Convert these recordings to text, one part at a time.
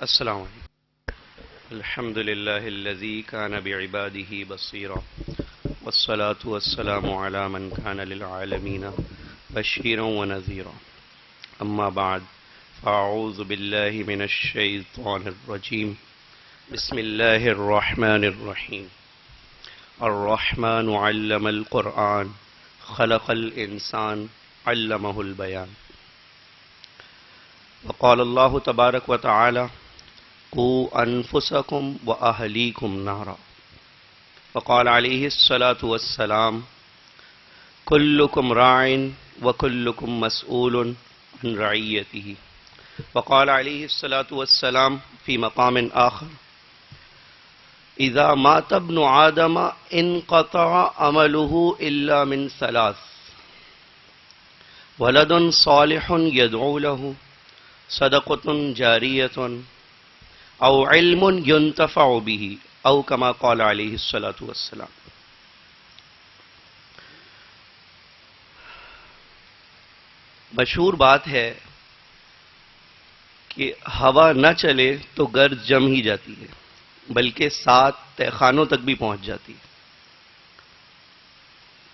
السلام علیکم۔ الحمد للہ الذی کان بعباده بصیرا والصلاة والسلام علی من کان للعالمین بشیرا ونذیرا، اما بعد فاعوذ باللہ من الشیطان الرجیم، بسم اللہ الرحمن الرحیم۔ الرحمن علم القرآن خلق الانسان علمہ البیان۔ وقال اللہ تبارک و تعالی قوا انفسکم واہلیکم نارا۔ وقال علیہ الصلاۃ والسلام کلکم راع وکلکم مسئول عن رعیتہ۔ وقال علیہ الصلاۃ والسلام فی مقام آخر اذا مات ابن آدم انقطع عملہ الا من ثلاث، ولد صالح يدعو له، صدقۃ جاریۃ، او علم ينتفع به، او کما قال علیہ الصلاۃ والسلام۔ مشہور بات ہے کہ ہوا نہ چلے تو گرد جم ہی جاتی ہے، بلکہ 7 تہخانوں تک بھی پہنچ جاتی ہے،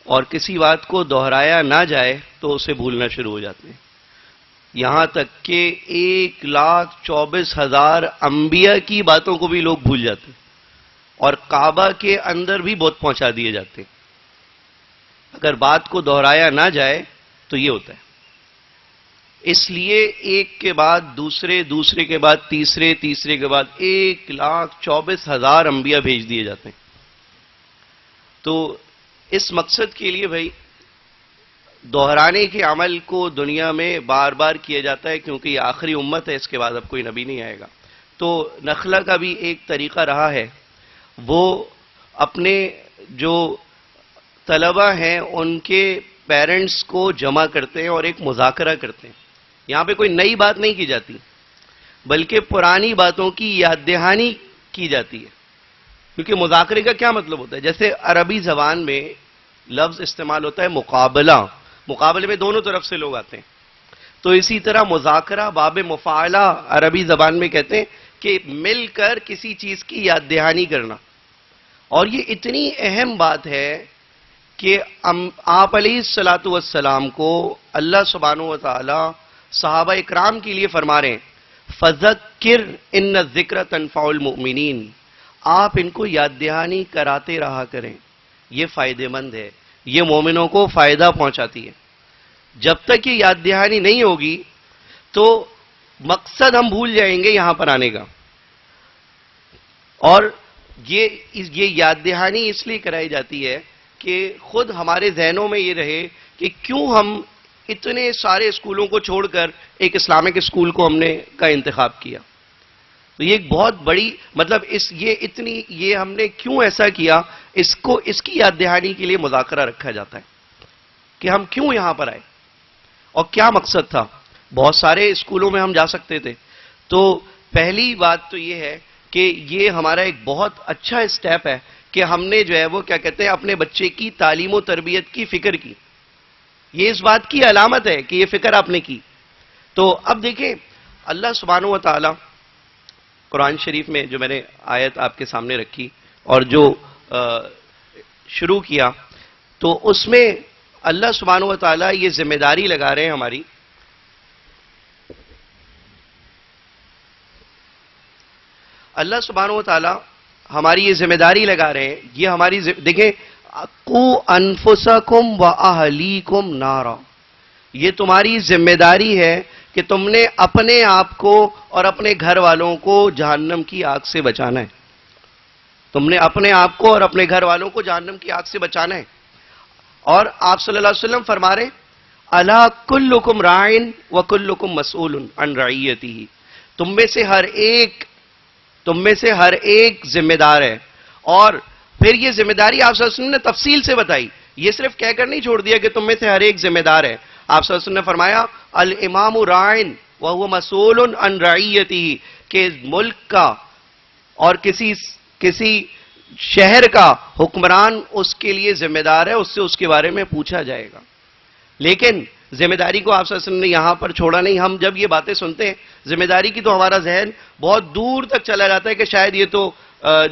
اور کسی بات کو دہرایا نہ جائے تو اسے بھولنا شروع ہو جاتے ہیں، یہاں تک کہ 1,24,000 انبیاء کی باتوں کو بھی لوگ بھول جاتے ہیں، اور کعبہ کے اندر بھی بہت پہنچا دیے جاتے ہیں۔ اگر بات کو دہرایا نہ جائے تو یہ ہوتا ہے، اس لیے ایک کے بعد دوسرے، دوسرے کے بعد تیسرے، تیسرے کے بعد 1,24,000 انبیاء بھیج دیے جاتے ہیں۔ تو اس مقصد کے لیے بھائی دہرانے کے عمل کو دنیا میں بار بار کیا جاتا ہے، کیونکہ یہ آخری امت ہے، اس کے بعد اب کوئی نبی نہیں آئے گا۔ تو نخلہ کا بھی ایک طریقہ رہا ہے، وہ اپنے جو طلبہ ہیں ان کے پیرنٹس کو جمع کرتے ہیں اور ایک مذاکرہ کرتے ہیں۔ یہاں پہ کوئی نئی بات نہیں کی جاتی، بلکہ پرانی باتوں کی یاد دہانی کی جاتی ہے، کیونکہ مذاکرے کا کیا مطلب ہوتا ہے؟ جیسے عربی زبان میں لفظ استعمال ہوتا ہے مقابلہ، مقابلے میں دونوں طرف سے لوگ آتے ہیں، تو اسی طرح مذاکرہ باب مفاعلہ عربی زبان میں کہتے ہیں کہ مل کر کسی چیز کی یاد دہانی کرنا۔ اور یہ اتنی اہم بات ہے کہ آپ علیہ الصلاۃ والسلام کو اللہ سبحانہ و تعالی صحابہ اکرام کے لیے فرما رہے ہیں فذکر ان الذکر تنفع المؤمنین، آپ ان کو یاد دہانی کراتے رہا کریں، یہ فائدہ مند ہے، یہ مومنوں کو فائدہ پہنچاتی ہے۔ جب تک یہ یاد دہانی نہیں ہوگی تو مقصد ہم بھول جائیں گے یہاں پر آنے کا، اور یہ یاد دہانی اس لیے کرائی جاتی ہے کہ خود ہمارے ذہنوں میں یہ رہے کہ کیوں ہم اتنے سارے اسکولوں کو چھوڑ کر ایک اسلامک اسکول کو ہم نے کا انتخاب کیا۔ تو یہ ایک بہت بڑی مطلب یہ ہم نے کیوں ایسا کیا، اس کی یاد دہانی کے لیے مذاکرہ رکھا جاتا ہے کہ ہم کیوں یہاں پر آئے اور کیا مقصد تھا۔ بہت سارے اسکولوں میں ہم جا سکتے تھے، تو پہلی بات تو یہ ہے کہ یہ ہمارا ایک بہت اچھا اسٹیپ ہے کہ ہم نے جو ہے وہ کیا کہتے ہیں اپنے بچے کی تعلیم و تربیت کی فکر کی، یہ اس بات کی علامت ہے کہ یہ فکر آپ نے کی۔ تو اب دیکھیں اللہ سبحانہ و تعالی قرآن شریف میں جو میں نے آیت آپ کے سامنے رکھی اور جو شروع کیا، تو اس میں اللہ سبحانہ و تعالیٰ یہ ذمہ داری لگا رہے ہیں ہماری، اللہ سبحانہ و تعالیٰ ہماری یہ ذمہ داری لگا رہے ہیں، یہ ہماری دیکھیں قوا انفسکم واہلیکم نارا، یہ تمہاری ذمہ داری ہے کہ تم نے اپنے آپ کو اور اپنے گھر والوں کو جہنم کی آگ سے بچانا ہے، تم نے اپنے آپ کو اور اپنے گھر والوں کو جہنم کی آگ سے بچانا ہے۔ اور آپ صلی اللہ علیہ وسلم فرما رہے الا کلکم راع وکلکم مسئول عن رعیتہ، تم میں سے ہر ایک ذمہ دار ہے۔ اور پھر یہ ذمہ داری آپ صلی اللہ علیہ وسلم نے تفصیل سے بتائی، یہ صرف کہہ کر نہیں چھوڑ دیا کہ تم میں سے ہر ایک ذمہ دار ہے۔ آپ صلی اللہ علیہ وسلم نے فرمایا الامام راع وهو مسئول عن رعیتہ، کہ ملک کا اور کسی شہر کا حکمران اس کے لیے ذمہ دار ہے، اس سے اس کے بارے میں پوچھا جائے گا۔ لیکن ذمہ داری کو آپ صلی اللہ علیہ وسلم نے یہاں پر چھوڑا نہیں. ہم جب یہ باتیں سنتے ہیں ذمہ داری کی تو ہمارا ذہن بہت دور تک چلا جاتا ہے کہ شاید یہ تو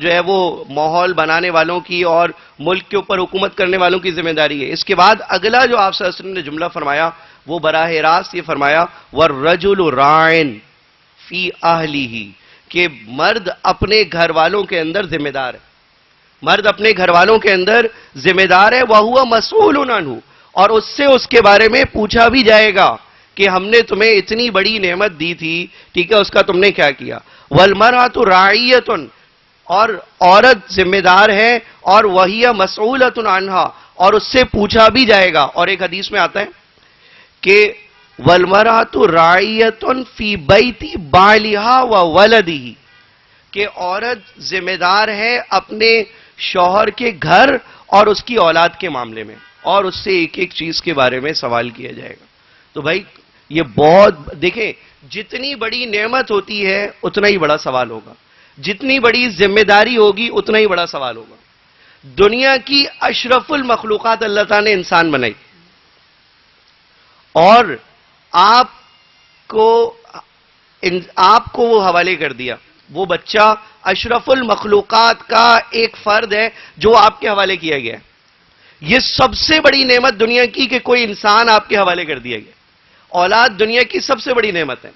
جو ہے وہ ماحول بنانے والوں کی اور ملک کے اوپر حکومت کرنے والوں کی ذمہ داری ہے. اس کے بعد اگلا جو آپ صلی اللہ علیہ وسلم نے جملہ فرمایا وہ براہ راست یہ فرمایا وَالرَّجُلُ رَاعٍ فِي أَهْلِهِ کہ مرد اپنے گھر والوں کے اندر ذمہ دار ہے. مرد اپنے گھر والوں کے اندر ذمہ دار ہے. وَهُوَ مَسْئُولٌ عَنْهُ اور اس سے اس کے بارے میں پوچھا بھی جائے گا کہ ہم نے تمہیں اتنی بڑی نعمت دی تھی, ٹھیک ہے, اس کا تم نے کیا کیا. وَالْمَرْأَةُ رَاعِيَّةٌ اور عورت ذمہ دار ہے اور وَهِيَ مَسْئُولَةٌ عَنْهَا اور اس سے پوچھا بھی جائے گا. اور ایک حدیث میں آتا ہے کہ وَالْمَرْأَةُ رَاعِيَّةٌ فِي بَيْتِ بَعْلِهَا وَوَلَدِهِ کہ عورت ذمہ دار ہے اپنے شوہر کے گھر اور اس کی اولاد کے معاملے میں, اور اس سے ایک ایک چیز کے بارے میں سوال کیا جائے گا. تو بھائی یہ بہت دیکھیں, جتنی بڑی نعمت ہوتی ہے اتنا ہی بڑا سوال ہوگا, جتنی بڑی ذمہ داری ہوگی اتنا ہی بڑا سوال ہوگا. دنیا کی اشرف المخلوقات اللہ تعالیٰ نے انسان بنائی اور آپ کو وہ حوالے کر دیا. وہ بچہ اشرف المخلوقات کا ایک فرد ہے جو آپ کے حوالے کیا گیا ہے. یہ سب سے بڑی نعمت دنیا کی کہ کوئی انسان آپ کے حوالے کر دیا گیا. اولاد دنیا کی سب سے بڑی نعمت ہے.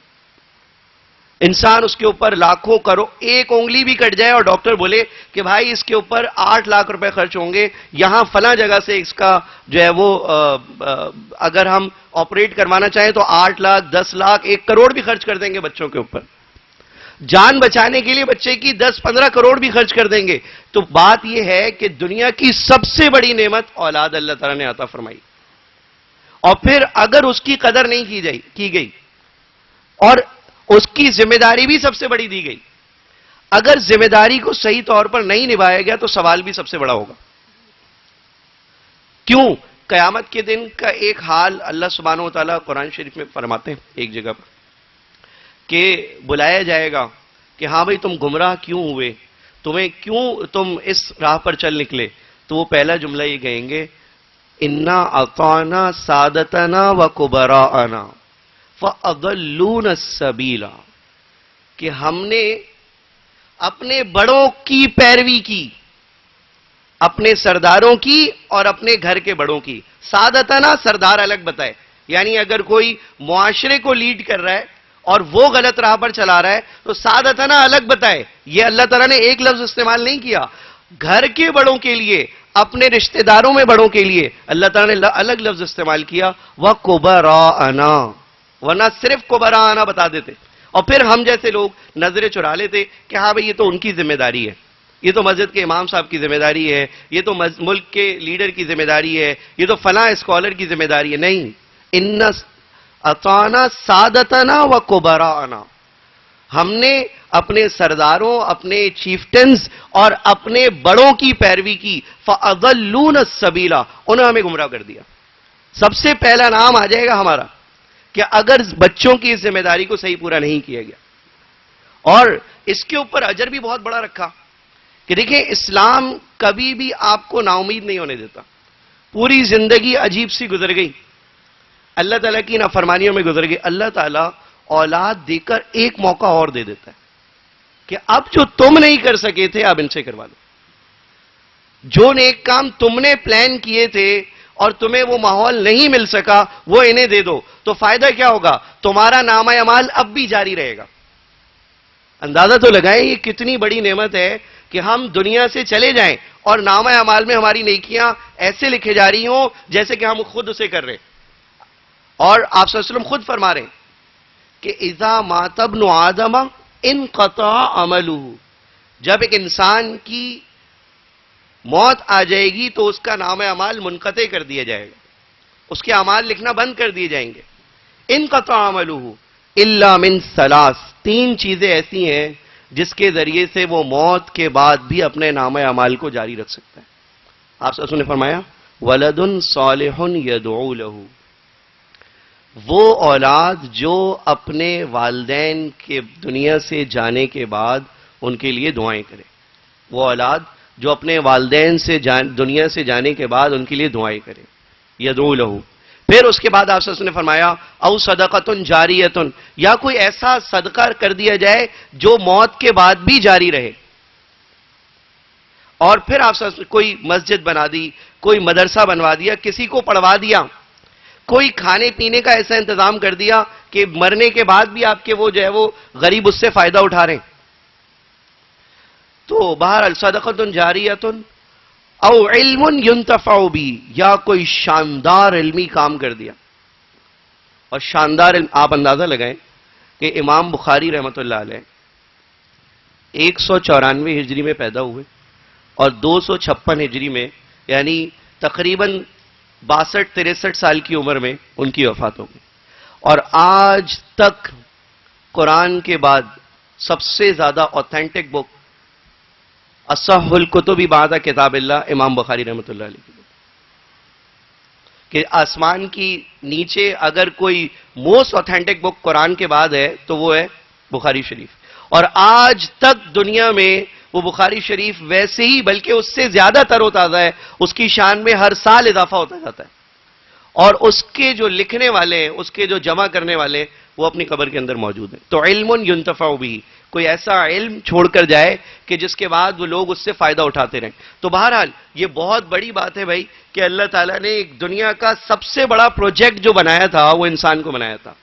انسان اس کے اوپر لاکھوں کرو, ایک انگلی بھی کٹ جائے اور ڈاکٹر بولے کہ بھائی اس کے اوپر 8 لاکھ روپے خرچ ہوں گے, یہاں فلاں جگہ سے اس کا جو ہے وہ اگر ہم آپریٹ کروانا چاہیں تو 8 لاکھ 10 لاکھ 1 کروڑ بھی خرچ کر دیں گے بچوں کے اوپر. جان بچانے کے لیے بچے کی 10-15 کروڑ بھی خرچ کر دیں گے. تو بات یہ ہے کہ دنیا کی سب سے بڑی نعمت اولاد اللہ تعالیٰ نے عطا فرمائی, اور پھر اگر اس کی قدر نہیں کی گئی اور اس کی ذمہ داری بھی سب سے بڑی دی گئی, اگر ذمہ داری کو صحیح طور پر نہیں نبھایا گیا تو سوال بھی سب سے بڑا ہوگا. کیوں؟ قیامت کے دن کا ایک حال اللہ سبحانہ و تعالیٰ قرآن شریف میں فرماتے ہیں ایک جگہ پر کہ بلایا جائے گا کہ ہاں بھئی تم گمراہ کیوں ہوئے, تم اس راہ پر چل نکلے. تو وہ پہلا جملہ یہ کہیں گے اِنَّا أَطَعْنَا سَادَتَنَا وَكُبَرَاءَنَا فَأَضَلُّونَ السَّبِيلَ کہ ہم نے اپنے بڑوں کی پیروی کی, اپنے سرداروں کی اور اپنے گھر کے بڑوں کی. سادتنا سردار الگ بتائے, یعنی اگر کوئی معاشرے کو لیڈ کر رہا ہے اور وہ غلط راہ پر چلا رہا ہے تو سادتنا الگ بتائے. یہ اللہ تعالیٰ نے ایک لفظ استعمال نہیں کیا. گھر کے بڑوں کے لیے, اپنے رشتہ داروں میں بڑوں کے لیے اللہ تعالیٰ نے الگ لفظ استعمال کیا وَكُبَرَاءَنَا, ورنہ صرف کبراءنا بتا دیتے اور پھر ہم جیسے لوگ نظریں چرا لیتے کہ ہاں بھئی یہ تو ان کی ذمہ داری ہے, یہ تو مسجد کے امام صاحب کی ذمہ داری ہے, یہ تو ملک کے لیڈر کی ذمہ داری ہے, یہ تو فلاں اسکالر کی ذمہ داری ہے. نہیں, اِنَّا أَطَعْنَا سَادَتَنَا وَكُبَرَاءَنَا ہم نے اپنے سرداروں, اپنے چیفٹنز اور اپنے بڑوں کی پیروی کی. فَأَضَلُّونَ السَّبِيلَ انہوں نے ہمیں گمراہ کر دیا. سب سے پہلا نام آ جائے گا ہمارا کہ اگر بچوں کی اس ذمہ داری کو صحیح پورا نہیں کیا گیا. اور اس کے اوپر اجر بھی بہت بڑا رکھا کہ دیکھیں اسلام کبھی بھی آپ کو نا امید نہیں ہونے دیتا. پوری زندگی عجیب سی گزر گئی, اللہ تعالیٰ کی نافرمانیوں میں گزر گئی. اللہ تعالیٰ اولاد دے کر ایک موقع اور دے دیتا ہے کہ اب جو تم نہیں کر سکے تھے اب ان سے کروا دو. جو نیک کام تم نے پلان کیے تھے اور تمہیں وہ ماحول نہیں مل سکا وہ انہیں دے دو. تو فائدہ کیا ہوگا؟ تمہارا نامہ اعمال اب بھی جاری رہے گا. اندازہ تو لگائیں یہ کتنی بڑی نعمت ہے کہ ہم دنیا سے چلے جائیں اور نامہ اعمال میں ہماری نیکیاں ایسے لکھے جا رہی ہوں جیسے کہ ہم خود اسے کر رہے. اور آپ صلی اللہ علیہ وسلم خود فرما رہے ہیں کہ اذا مات ابن آدم انقطع عملہ, جب ایک انسان کی موت آ جائے گی تو اس کا نامہ اعمال منقطع کر دیا جائے گا, اس کے اعمال لکھنا بند کر دیے جائیں گے. انقطع عملہ الا من ثلاث, 3 چیزیں ایسی ہیں جس کے ذریعے سے وہ موت کے بعد بھی اپنے نامہ اعمال کو جاری رکھ سکتا ہے. آپ سے نے فرمایا ولد صالح یدعو لہ, وہ اولاد جو اپنے والدین کے دنیا سے جانے کے بعد ان کے لیے دعائیں کرے. وہ اولاد جو اپنے والدین سے دنیا سے جانے کے بعد ان کے لیے دعائیں کرے. یدعو لہ. پھر اس کے بعد آپ صلی اللہ علیہ وسلم نے فرمایا او صدقۃ جاریۃ، یا کوئی ایسا صدقہ کر دیا جائے جو موت کے بعد بھی جاری رہے. اور پھر آپ صلی اللہ علیہ وسلم کوئی مسجد بنا دی، کوئی مدرسہ بنوا دیا، کسی کو پڑھوا دیا، کوئی کھانے پینے کا ایسا انتظام کر دیا کہ مرنے کے بعد بھی آپ کے وہ جو ہے وہ غریب اس سے فائدہ اٹھا رہے ہیں. تو بہرحال صدقۃ جاریۃ او علم ينتفع بھی، یا کوئی شاندار علمی کام کر دیا. اور شاندار علم آپ اندازہ لگائیں کہ امام بخاری رحمۃ اللہ علیہ 194 ہجری میں پیدا ہوئے اور 256 ہجری میں، یعنی تقریباً 62-63 سال کی عمر میں ان کی وفات ہو گئی. اور آج تک قرآن کے بعد سب سے زیادہ اوتھینٹک بک اصح الکتب بعد کتاب اللہ امام بخاری رحمۃ اللہ علیہ کی، کہ آسمان کی نیچے اگر کوئی موسٹ اوتھینٹک بک قرآن کے بعد ہے تو وہ ہے بخاری شریف. اور آج تک دنیا میں وہ بخاری شریف ویسے ہی بلکہ اس سے زیادہ تر و تازہ ہے، اس کی شان میں ہر سال اضافہ ہوتا جاتا ہے. اور اس کے جو لکھنے والے ہیں، اس کے جو جمع کرنے والے ہیں، وہ اپنی قبر کے اندر موجود ہیں. تو علم ينتفع بھی، کوئی ایسا علم چھوڑ کر جائے کہ جس کے بعد وہ لوگ اس سے فائدہ اٹھاتے رہیں. تو بہرحال یہ بہت بڑی بات ہے بھائی کہ اللہ تعالیٰ نے ایک دنیا کا سب سے بڑا پروجیکٹ جو بنایا تھا وہ انسان کو بنایا تھا،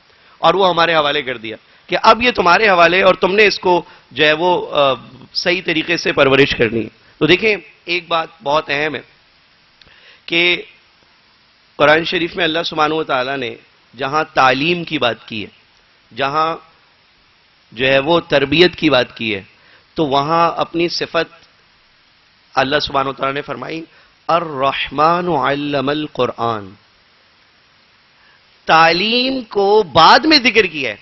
اور وہ ہمارے حوالے کر دیا کہ اب یہ تمہارے حوالے اور تم نے اس کو جو ہے وہ صحیح طریقے سے پرورش کرنی ہے. تو دیکھیں ایک بات بہت اہم ہے کہ قرآن شریف میں اللہ سبحانہ و تعالیٰ نے جہاں تعلیم کی بات کی ہے، جہاں جو ہے وہ تربیت کی بات کی ہے، تو وہاں اپنی صفت اللہ سبحانہ و تعالیٰ نے فرمائی الرحمن علم القرآن. تعلیم کو بعد میں ذکر کیا ہے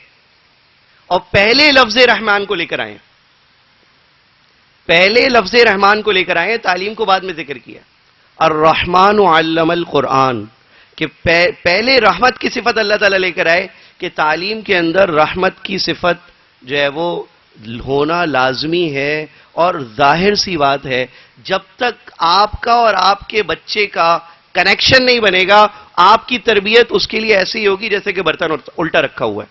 اور پہلے لفظ رحمان کو لے کر آئے. پہلے لفظ رحمان کو لے کر آئے، تعلیم کو بعد میں ذکر کیا. الرحمن علم القرآن، کہ پہلے رحمت کی صفت اللہ تعالیٰ لے کر آئے کہ تعلیم کے اندر رحمت کی صفت جو ہے وہ ہونا لازمی ہے. اور ظاہر سی بات ہے جب تک آپ کا اور آپ کے بچے کا کنیکشن نہیں بنے گا، آپ کی تربیت اس کے لیے ایسی ہوگی جیسے کہ برتن الٹا رکھا ہوا ہے.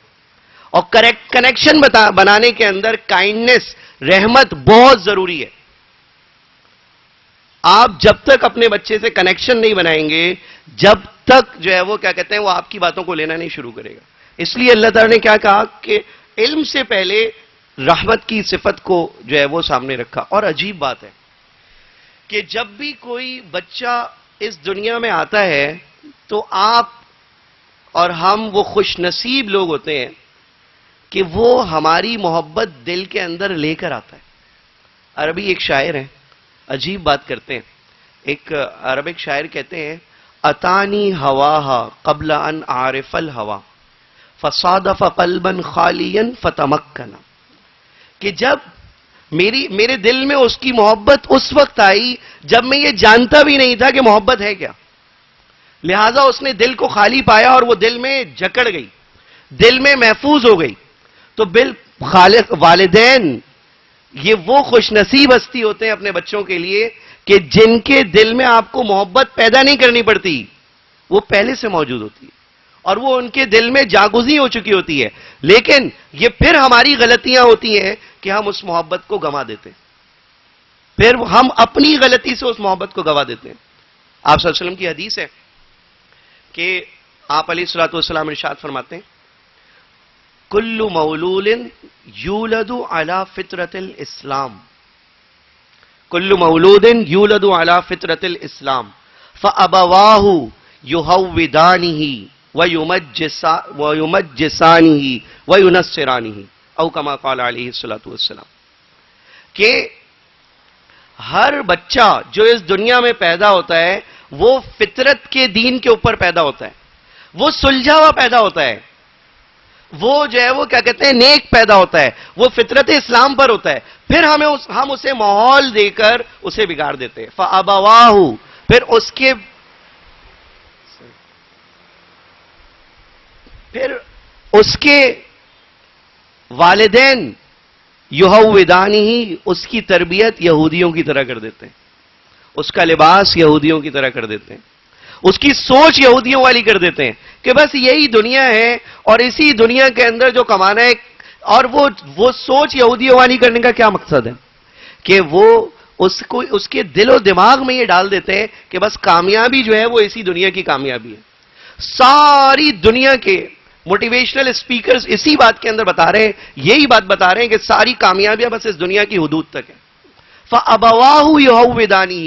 اور کنیکشن بنانے کے اندر کائنڈنس، رحمت بہت ضروری ہے. آپ جب تک اپنے بچے سے کنیکشن نہیں بنائیں گے، جب تک جو ہے وہ کیا کہتے ہیں وہ آپ کی باتوں کو لینا نہیں شروع کرے گا. اس لیے اللہ تعالیٰ نے کیا کہا کہ علم سے پہلے رحمت کی صفت کو جو ہے وہ سامنے رکھا. اور عجیب بات ہے کہ جب بھی کوئی بچہ اس دنیا میں آتا ہے تو آپ اور ہم وہ خوش نصیب لوگ ہوتے ہیں کہ وہ ہماری محبت دل کے اندر لے کر آتا ہے. عربی ایک شاعر ہیں، عجیب بات کرتے ہیں. ایک عربک شاعر کہتے ہیں اتانی ہواہا قبل ان عارف الہوا فصادف قلبا خالیا فتمکنا، کہ جب میرے دل میں اس کی محبت اس وقت آئی جب میں یہ جانتا بھی نہیں تھا کہ محبت ہے کیا. لہذا اس نے دل کو خالی پایا اور وہ دل میں جکڑ گئی، دل میں محفوظ ہو گئی. تو خالق والدین یہ وہ خوش نصیب ہستی ہوتے ہیں اپنے بچوں کے لیے کہ جن کے دل میں آپ کو محبت پیدا نہیں کرنی پڑتی، وہ پہلے سے موجود ہوتی ہے اور وہ ان کے دل میں جاگزی ہو چکی ہوتی ہے. لیکن یہ پھر ہماری غلطیاں ہوتی ہیں کہ ہم اس محبت کو گنوا دیتے ہیں، پھر ہم اپنی غلطی سے اس محبت کو گنوا دیتے ہیں. آپ صلی اللہ علیہ وسلم کی حدیث ہے کہ آپ علیہ الصلوۃ والسلام ارشاد فرماتے ہیں کل مولود یولد علی فطرت الاسلام، کل مولود یولد علی فطرت الاسلام فابواہ یہودانہ ویمجسانہ وینصرانہ او کما قال علیہ الصلوۃ والسلام. کہ ہر بچہ جو اس دنیا میں پیدا ہوتا ہے وہ فطرت کے دین کے اوپر پیدا ہوتا ہے، وہ سلجھا ہوا پیدا ہوتا ہے، وہ جو ہے وہ کیا کہتے ہیں نیک پیدا ہوتا ہے، وہ فطرت اسلام پر ہوتا ہے. پھر ہم اسے ماحول دے کر اسے بگاڑ دیتے ہیں. فابواہ، پھر اس کے والدین یہودانہ، اس کی تربیت یہودیوں کی طرح کر دیتے ہیں، اس کا لباس یہودیوں کی طرح کر دیتے ہیں، اس کی سوچ یہودیوں والی کر دیتے ہیں. کہ بس یہی دنیا ہے اور اسی دنیا کے اندر جو کمانا ہے. اور وہ سوچ یہودیوانی کرنے کا کیا مقصد ہے کہ وہ اس کے دل و دماغ میں یہ ڈال دیتے ہیں کہ بس کامیابی جو ہے وہ اسی دنیا کی کامیابی ہے. ساری دنیا کے موٹیویشنل اسپیکرز اسی بات کے اندر بتا رہے ہیں, یہی بات بتا رہے ہیں کہ ساری کامیابیاں بس اس دنیا کی حدود تک ہیں. فَأَبَوَاهُ يُهَوِّدَانِهِ,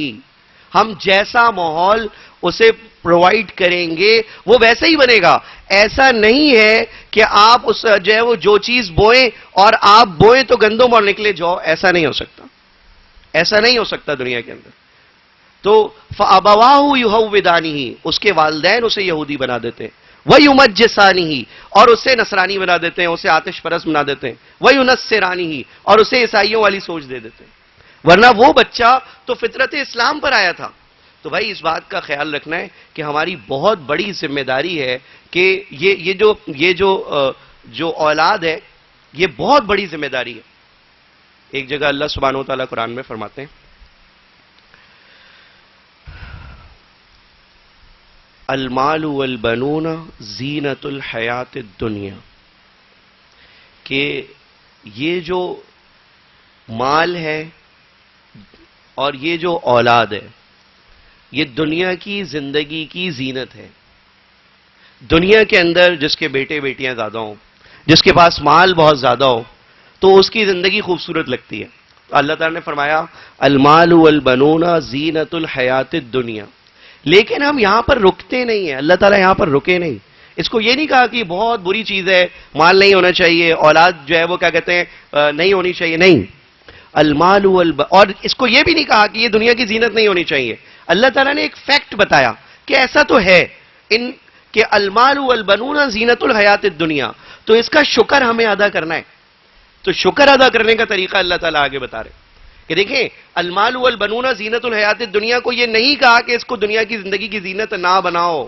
ہم جیسا ماحول اسے پرووائڈ کریں گے وہ ویسا ہی بنے گا. ایسا نہیں ہے کہ آپ اس جو ہے وہ جو چیز بوئیں اور آپ بوئیں تو گندم اور نکلے جو, ایسا نہیں ہو سکتا, ایسا نہیں ہو سکتا دنیا کے اندر. تو فَأَبَوَاهُ يُهَوِّدَانِهِ, اس کے والدین اسے یہودی بنا دیتے ہیں, وَيُمَجِّسَانِهِ, اور اسے نصرانی بنا دیتے ہیں, اسے آتش پرست بنا دیتے ہیں, وَيُنَصِّرَانِهِ, اور اسے عیسائیوں والی سوچ دے دیتے ہیں. ورنہ وہ بچہ تو فطرت اسلام پر آیا تھا. تو بھائی اس بات کا خیال رکھنا ہے کہ ہماری بہت بڑی ذمہ داری ہے کہ یہ جو اولاد ہے یہ بہت بڑی ذمہ داری ہے. ایک جگہ اللہ سبحانہ و تعالیٰ قرآن میں فرماتے ہیں, المال والبنون زینت الحیات الدنیا, کہ یہ جو مال ہے اور یہ جو اولاد ہے یہ دنیا کی زندگی کی زینت ہے. دنیا کے اندر جس کے بیٹے بیٹیاں زیادہ ہوں, جس کے پاس مال بہت زیادہ ہو, تو اس کی زندگی خوبصورت لگتی ہے. اللہ تعالیٰ نے فرمایا المال والبنون زینت الحیات الدنیا. لیکن ہم یہاں پر رکتے نہیں ہیں, اللہ تعالیٰ یہاں پر رکے نہیں. اس کو یہ نہیں کہا کہ بہت بری چیز ہے, مال نہیں ہونا چاہیے, اولاد جو ہے وہ کیا کہتے ہیں نہیں ہونی چاہیے. نہیں, المال اور اس کو یہ بھی نہیں کہا کہ یہ دنیا کی زینت نہیں ہونی چاہیے. اللہ تعالیٰ نے ایک فیکٹ بتایا کہ ایسا تو ہے ان کہ المال والبنون زینت الحیات الدنیا, تو اس کا شکر ہمیں ادا کرنا ہے. تو شکر ادا کرنے کا طریقہ اللہ تعالیٰ آگے بتا رہے کہ دیکھیں المال والبنون زینت الحیات الدنیا کو یہ نہیں کہا کہ اس کو دنیا کی زندگی کی زینت نہ بناؤ,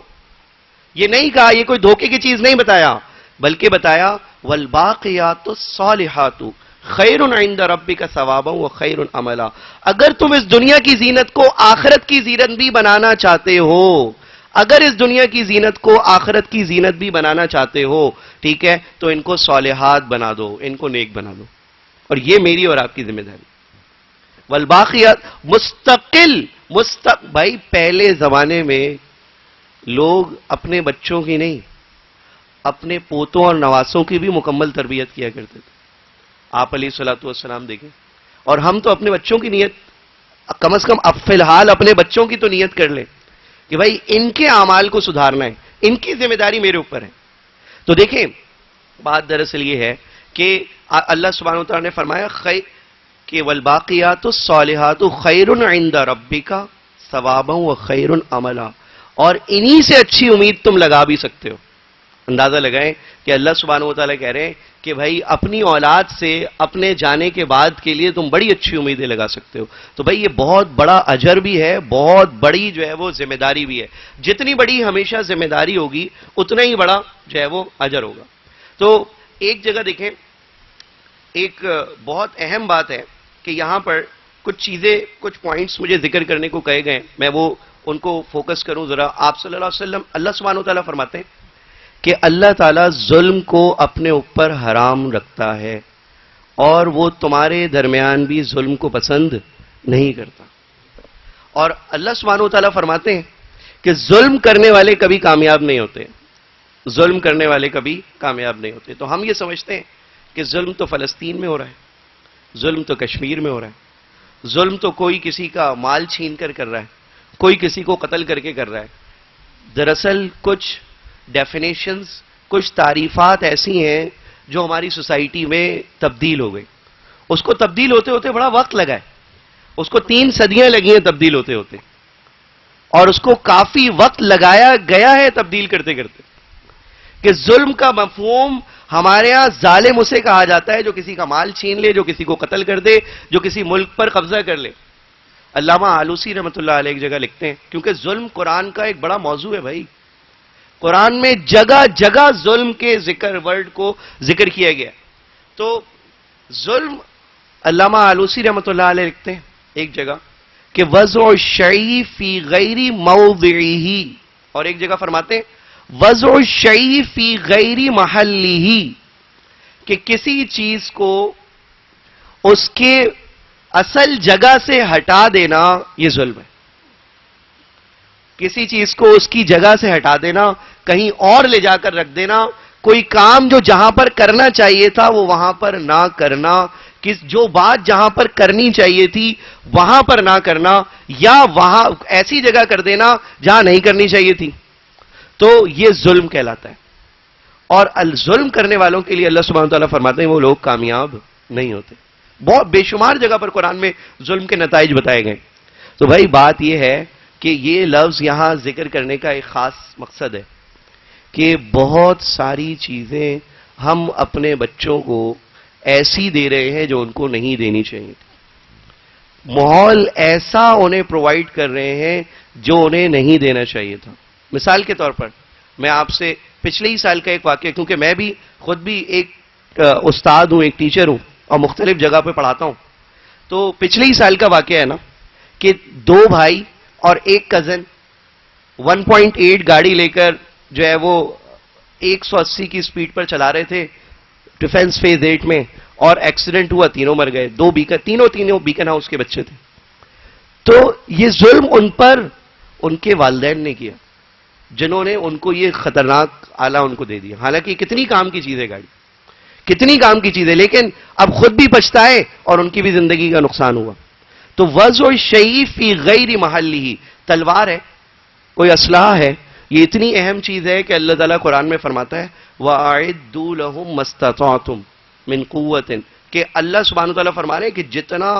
یہ نہیں کہا, یہ کوئی دھوکے کی چیز نہیں بتایا, بلکہ بتایا والباقیات الصالحات خیر عند ربک ثوابا وخیر عملا. اگر تم اس دنیا کی زینت کو آخرت کی زینت بھی بنانا چاہتے ہو, اگر اس دنیا کی زینت کو آخرت کی زینت بھی بنانا چاہتے ہو, ٹھیک ہے, تو ان کو صالحات بنا دو, ان کو نیک بنا دو. اور یہ میری اور آپ کی ذمہ داری. والباقیات بھائی پہلے زمانے میں لوگ اپنے بچوں کی نہیں, اپنے پوتوں اور نواسوں کی بھی مکمل تربیت کیا کرتے تھے. آپ علیہ الصلوۃ والسلام دیکھیں, اور ہم تو اپنے بچوں کی نیت کم از کم اب فی الحال اپنے بچوں کی تو نیت کر لیں کہ بھائی ان کے اعمال کو سدھارنا ہے, ان کی ذمہ داری میرے اوپر ہے. تو دیکھیں بات دراصل یہ ہے کہ اللہ سبحانہ و تعالیٰ نے فرمایا کہ والباقیات الصالحات خیر عند ربک ثوابا وخیر عملا, اور انہی سے اچھی امید تم لگا بھی سکتے ہو. اندازہ لگائیں کہ اللہ سبحانہ و تعالیٰ کہہ رہے ہیں کہ بھائی اپنی اولاد سے اپنے جانے کے بعد کے لیے تم بڑی اچھی امیدیں لگا سکتے ہو. تو بھائی یہ بہت بڑا اجر بھی ہے, بہت بڑی جو ہے وہ ذمہ داری بھی ہے. جتنی بڑی ہمیشہ ذمہ داری ہوگی اتنا ہی بڑا جو ہے وہ اجر ہوگا. تو ایک جگہ دیکھیں, ایک بہت اہم بات ہے کہ یہاں پر کچھ چیزیں, کچھ پوائنٹس مجھے ذکر کرنے کو کہے گئے, میں وہ ان کو فوکس کروں ذرا. آپ صلی اللہ علیہ وسلم, اللہ سبحانہ و تعالیٰ فرماتے ہیں کہ اللہ تعالیٰ ظلم کو اپنے اوپر حرام رکھتا ہے اور وہ تمہارے درمیان بھی ظلم کو پسند نہیں کرتا. اور اللہ سبحانہ و تعالیٰ فرماتے ہیں کہ ظلم کرنے والے کبھی کامیاب نہیں ہوتے, ظلم کرنے والے کبھی کامیاب نہیں ہوتے. تو ہم یہ سمجھتے ہیں کہ ظلم تو فلسطین میں ہو رہا ہے, ظلم تو کشمیر میں ہو رہا ہے, ظلم تو کوئی کسی کا مال چھین کر رہا ہے, کوئی کسی کو قتل کر کے کر رہا ہے. دراصل کچھ ڈیفینیشنز, کچھ تعریفات ایسی ہیں جو ہماری سوسائٹی میں تبدیل ہو گئی. اس کو تبدیل ہوتے ہوتے بڑا وقت لگا ہے, اس کو 3 صدیاں لگی ہیں تبدیل ہوتے ہوتے, اور اس کو کافی وقت لگایا گیا ہے تبدیل کرتے کرتے. کہ ظلم کا مفہوم ہمارے ہاں ظالم اسے کہا جاتا ہے جو کسی کا مال چھین لے, جو کسی کو قتل کر دے, جو کسی ملک پر قبضہ کر لے. علامہ آلوسی رحمۃ اللہ علیہ ایک جگہ لکھتے ہیں, کیونکہ ظلم قرآن کا ایک بڑا موضوع ہے بھائی, قرآن میں جگہ جگہ ظلم کے ورڈ کو ذکر کیا گیا. تو ظلم, علامہ آلوسی رحمۃ اللہ علیہ لکھتے ہیں ایک جگہ کہ وضع الشیء فی غیر موضعہ, اور ایک جگہ فرماتے ہیں وضع الشیء فی غیر محلہ، کہ کسی چیز کو اس کے اصل جگہ سے ہٹا دینا یہ ظلم ہے. کسی چیز کو اس کی جگہ سے ہٹا دینا، کہیں اور لے جا کر رکھ دینا، کوئی کام جو جہاں پر کرنا چاہیے تھا وہ وہاں پر نہ کرنا، جو بات جہاں پر کرنی چاہیے تھی وہاں پر نہ کرنا، یا وہاں ایسی جگہ کر دینا جہاں نہیں کرنی چاہیے تھی، تو یہ ظلم کہلاتا ہے. اور الظلم کرنے والوں کے لیے اللہ سبحانہ وتعالیٰ فرماتے ہیں وہ لوگ کامیاب نہیں ہوتے. بہت بے شمار جگہ پر قرآن میں ظلم کے نتائج بتائے گئے. تو بھائی بات یہ ہے کہ یہ لفظ یہاں ذکر کرنے کا ایک خاص مقصد ہے کہ بہت ساری چیزیں ہم اپنے بچوں کو ایسی دے رہے ہیں جو ان کو نہیں دینی چاہیے. ماحول ایسا انہیں پرووائڈ کر رہے ہیں جو انہیں نہیں دینا چاہیے تھا. مثال کے طور پر میں آپ سے پچھلے ہی سال کا ایک واقعہ، کیونکہ میں بھی خود بھی ایک استاد ہوں، ایک ٹیچر ہوں اور مختلف جگہ پہ پڑھاتا ہوں. تو پچھلے ہی سال کا واقعہ ہے نا کہ 2 بھائی اور ایک کزن 1.8 گاڑی لے کر جو ہے وہ 180 کی سپیڈ پر چلا رہے تھے ڈیفنس فیز 8 میں، اور ایکسیڈنٹ ہوا، تینوں مر گئے. تینوں بیکن ہاؤس کے بچے تھے. تو یہ ظلم ان پر ان کے والدین نے کیا جنہوں نے ان کو یہ خطرناک آلہ ان کو دے دیا. حالانکہ کتنی کام کی چیز ہے گاڑی، کتنی کام کی چیز ہے، لیکن اب خود بھی پچھتائے اور ان کی بھی زندگی کا نقصان ہوا. تو وضع الشیء فی غیر محلہ، تلوار ہے، کوئی اسلحہ ہے، یہ اتنی اہم چیز ہے کہ اللہ تعالیٰ قرآن میں فرماتا ہے وَأَعِدُّوا لَهُم مَّا اسْتَطَعْتُم مِّن قُوَّةٍ، کہ اللہ سبحانہ وتعالیٰ فرما رہے ہیں کہ جتنا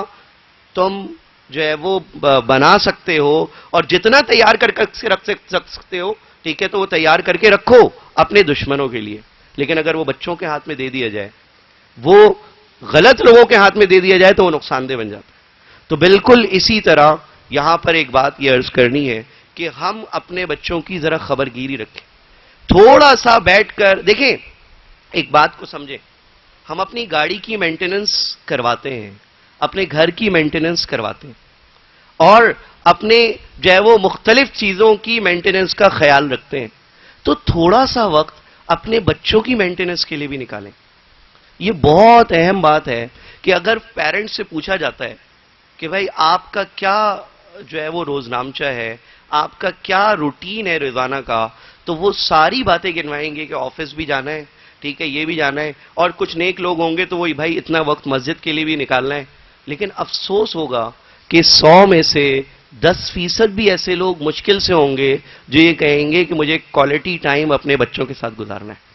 تم جو ہے وہ بنا سکتے ہو اور جتنا تیار کر کے رکھ سکتے ہو، ٹھیک ہے، تو وہ تیار کر کے رکھو اپنے دشمنوں کے لیے. لیکن اگر وہ بچوں کے ہاتھ میں دے دیا جائے، وہ غلط لوگوں کے ہاتھ میں دے دیا جائے تو وہ نقصان دہ بن جاتا ہے. تو بالکل اسی طرح یہاں پر ایک بات یہ عرض کرنی ہے کہ ہم اپنے بچوں کی ذرا خبرگیری رکھیں. تھوڑا سا بیٹھ کر دیکھیں، ایک بات کو سمجھیں. ہم اپنی گاڑی کی مینٹیننس کرواتے ہیں، اپنے گھر کی مینٹیننس کرواتے ہیں، اور اپنے جو ہے وہ مختلف چیزوں کی مینٹیننس کا خیال رکھتے ہیں. تو تھوڑا سا وقت اپنے بچوں کی مینٹیننس کے لیے بھی نکالیں. یہ بہت اہم بات ہے کہ اگر پیرنٹس سے پوچھا جاتا ہے کہ بھائی آپ کا کیا جو ہے وہ روز نامچہ ہے، آپ کا کیا روٹین ہے روزانہ کا، تو وہ ساری باتیں گنوائیں گے کہ آفس بھی جانا ہے، ٹھیک ہے، یہ بھی جانا ہے، اور کچھ نیک لوگ ہوں گے تو وہی بھائی اتنا وقت مسجد کے لیے بھی نکالنا ہے. لیکن افسوس ہوگا کہ 100 میں سے 10% بھی ایسے لوگ مشکل سے ہوں گے جو یہ کہیں گے کہ مجھے کوالٹی ٹائم اپنے بچوں کے ساتھ گزارنا ہے.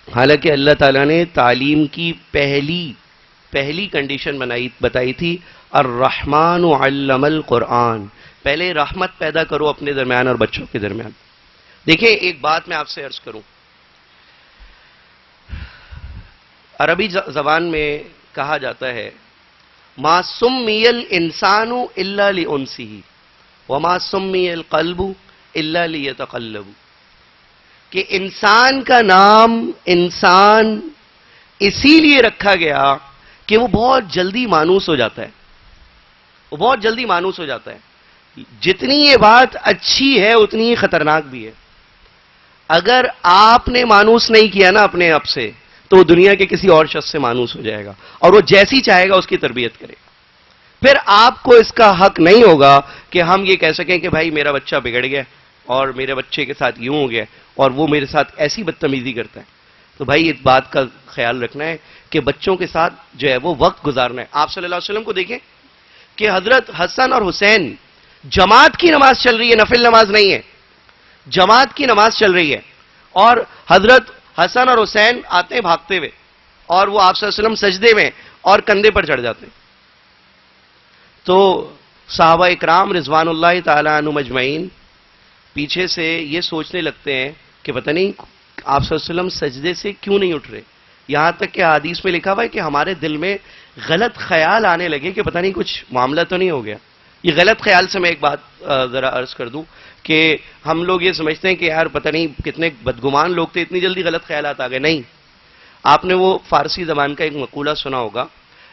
حالانکہ اللہ تعالیٰ نے تعلیم کی پہلی کنڈیشن بتائی تھی الرحمن علم القرآن، پہلے رحمت پیدا کرو اپنے درمیان اور بچوں کے درمیان. دیکھیں ایک بات میں آپ سے عرض کروں، عربی زبان میں کہا جاتا ہے ما سمی الانسان الا لانسہ وما سمی القلب الا لیتقلب، کہ انسان کا نام انسان اسی لیے رکھا گیا کہ وہ بہت جلدی مانوس ہو جاتا ہے، وہ بہت جلدی مانوس ہو جاتا ہے. جتنی یہ بات اچھی ہے اتنی ہی خطرناک بھی ہے. اگر آپ نے مانوس نہیں کیا نا اپنے آپ سے، تو وہ دنیا کے کسی اور شخص سے مانوس ہو جائے گا اور وہ جیسی چاہے گا اس کی تربیت کرے گا. پھر آپ کو اس کا حق نہیں ہوگا کہ ہم یہ کہہ سکیں کہ بھائی میرا بچہ بگڑ گیا اور میرے بچے کے ساتھ یوں ہو گیا اور وہ میرے ساتھ ایسی بدتمیزی کرتا ہے. تو بھائی اس بات کا خیال رکھنا ہے کہ بچوں کے ساتھ جو ہے وہ وقت گزارنا ہے. آپ صلی اللہ علیہ وسلم کو دیکھیں کہ حضرت حسن اور حسین، جماعت کی نماز چل رہی ہے، نفل نماز نہیں ہے، جماعت کی نماز چل رہی ہے، اور حضرت حسن اور حسین آتے ہیں بھاگتے ہوئے اور وہ آپ صلی اللہ علیہ وسلم سجدے میں اور کندھے پر چڑھ جاتے ہیں. تو صحابہ اکرام رضوان اللہ تعالی عنہم اجمعین پیچھے سے یہ سوچنے لگتے ہیں کہ پتہ نہیں آپ صلی اللہ علیہ وسلم سجدے سے کیوں نہیں اٹھ رہے. یہاں تک کہ حدیث میں لکھا ہوا ہے کہ ہمارے دل میں غلط خیال آنے لگے کہ پتہ نہیں کچھ معاملہ تو نہیں ہو گیا. یہ غلط خیال سے میں ایک بات ذرا عرض کر دوں کہ ہم لوگ یہ سمجھتے ہیں کہ یار پتہ نہیں کتنے بدگمان لوگ تھے، اتنی جلدی غلط خیالات آ گئے. نہیں، آپ نے وہ فارسی زبان کا ایک مقولہ سنا ہوگا،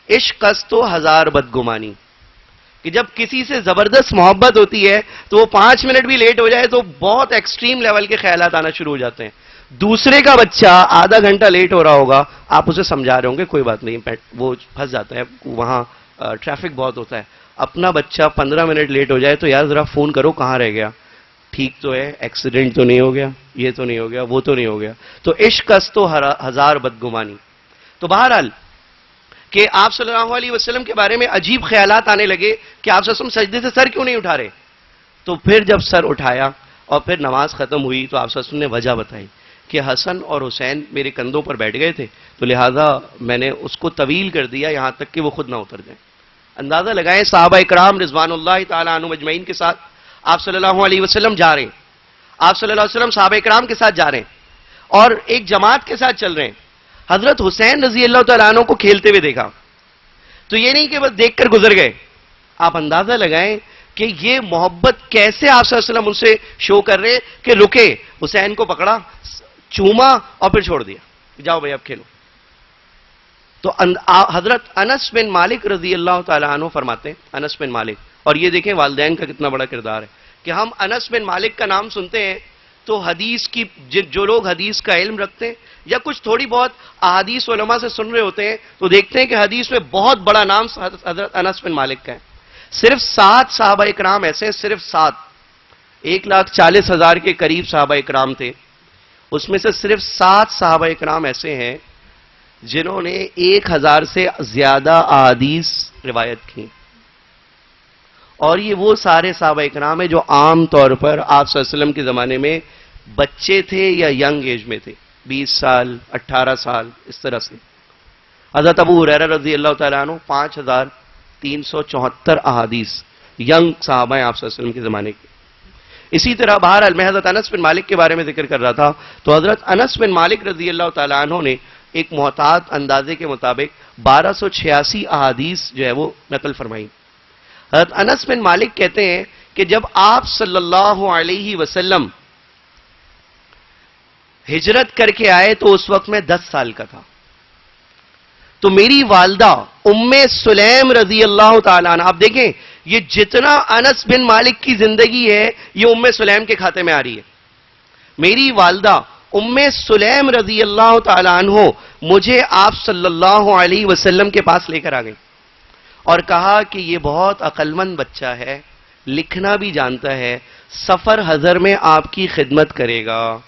عشق است و ہزار بدگمانی، کہ جب کسی سے زبردست محبت ہوتی ہے تو وہ 5 منٹ بھی لیٹ ہو جائے تو بہت ایکسٹریم لیول کے خیالات آنا شروع ہو جاتے ہیں. دوسرے کا بچہ آدھا گھنٹہ لیٹ ہو رہا ہوگا, آپ اسے سمجھا رہے ہوں گے کوئی بات نہیں, وہ پھنس جاتا ہے, وہاں ٹریفک بہت ہوتا ہے. اپنا بچہ 15 منٹ لیٹ ہو جائے تو یار ذرا فون کرو کہاں رہ گیا, ٹھیک تو ہے, ایکسیڈنٹ تو نہیں ہو گیا, یہ تو نہیں ہو گیا, وہ تو نہیں ہو گیا. تو عشق است تو ہزار بدگمانی. تو بہرحال کہ آپ صلی اللہ علیہ وسلم کے بارے میں عجیب خیالات آنے لگے کہ آپ صلی اللہ علیہ وسلم سجدے سے سر کیوں نہیں اٹھا رہے. تو پھر جب سر اٹھایا اور پھر نماز ختم ہوئی تو آپ صلی اللہ علیہ وسلم نے وجہ بتائی کہ حسن اور حسین میرے کندھوں پر بیٹھ گئے تھے تو لہٰذا میں نے اس کو طویل کر دیا یہاں تک کہ وہ خود نہ اتر جائیں. اندازہ لگائیں صحابہ اکرام رضوان اللہ تعالی عنہم اجمعین کے ساتھ آپ صلی اللہ علیہ وسلم جا رہے ہیں, آپ صلی اللہ علیہ وسلم صحابہ اکرام کے ساتھ جا رہے ہیں اور ایک جماعت کے ساتھ چل رہے ہیں. حضرت حسین رضی اللہ تعالیٰ عنہ کو کھیلتے ہوئے دیکھا تو یہ نہیں کہ بس دیکھ کر گزر گئے. آپ اندازہ لگائیں کہ یہ محبت کیسے آپ صلی اللہ علیہ وسلم ان سے شو کر رہے کہ رکے, حسین کو پکڑا, چوما اور پھر چھوڑ دیا, جاؤ بھائی اب کھیلو. تو حضرت انس بن مالک رضی اللہ تعالیٰ عنہ فرماتے ہیں, انس بن مالک, اور یہ دیکھیں والدین کا کتنا بڑا کردار ہے کہ ہم انس بن مالک کا نام سنتے ہیں تو حدیث کی جو لوگ حدیث کا علم رکھتے ہیں یا کچھ تھوڑی بہت احادیث علماء سے سن رہے ہوتے ہیں تو دیکھتے ہیں کہ حدیث میں بہت بڑا نام حضرت انس بن مالک کا ہے. صرف 7 صحابہ اکرام ایسے ہیں, صرف 7, 1,40,000 کے قریب صحابہ اکرام تھے, اس میں سے صرف 7 صحابہ اکرام ایسے ہیں جنہوں نے 1,000 سے زیادہ احادیث روایت کی. اور یہ وہ سارے صحابہ اکرام ہیں جو عام طور پر آپ صلی اللہ علیہ وسلم کے زمانے میں بچے تھے یا ینگ ایج میں تھے, 20 سال 18 سال اس طرح سے. حضرت ابو ہریرہ رضی اللہ تعالیٰ عنہ 5,374 احادیث ینگ صحابہ ہیں آپ صلی اللہ علیہ وسلم کے زمانے کے. اسی طرح بہرحال میں حضرت انس بن مالک کے بارے میں ذکر کر رہا تھا تو حضرت انس بن مالک رضی اللہ تعالیٰ عنہ نے ایک محتاط اندازے کے مطابق 1286 احادیث جو ہے وہ نقل فرمائی. حضرت انس بن مالک کہتے ہیں کہ جب آپ صلی اللہ علیہ وسلم ہجرت کر کے آئے تو اس وقت میں 10 سال کا تھا. تو میری والدہ ام سلیم رضی اللہ تعالیٰ عنہ, آپ دیکھیں یہ جتنا انس بن مالک کی زندگی ہے یہ ام سلیم کے کھاتے میں آ رہی ہے. میری والدہ ام سلیم رضی اللہ تعالیٰ عنہ مجھے آپ صلی اللہ علیہ وسلم کے پاس لے کر آ گئی اور کہا کہ یہ بہت عقل مند بچہ ہے, لکھنا بھی جانتا ہے, سفر حضر میں آپ کی خدمت کرے گا.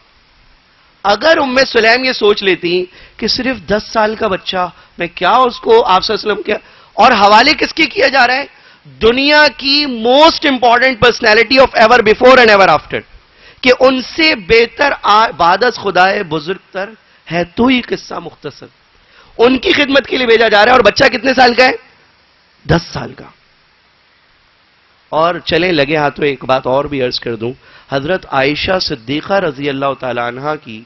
اگر ام سلیم یہ سوچ لیتی کہ صرف 10 سال کا بچہ, میں کیا اس کو آپ صلی اللہ علیہ وسلم کے, اور حوالے کس کے کیا جا رہا ہے, دنیا کی most important personality of ever before and ever after, کہ ان سے بہتر بعد از خدائے بزرگ تر ہے تو ہی قصہ مختصر, ان کی خدمت کے لیے بھیجا جا رہا ہے. اور بچہ کتنے سال کا ہے, 10 سال کا. اور چلیں لگے ہاتھوں ایک بات اور بھی عرض کر دوں, حضرت عائشہ صدیقہ رضی اللہ تعالی عنہا کی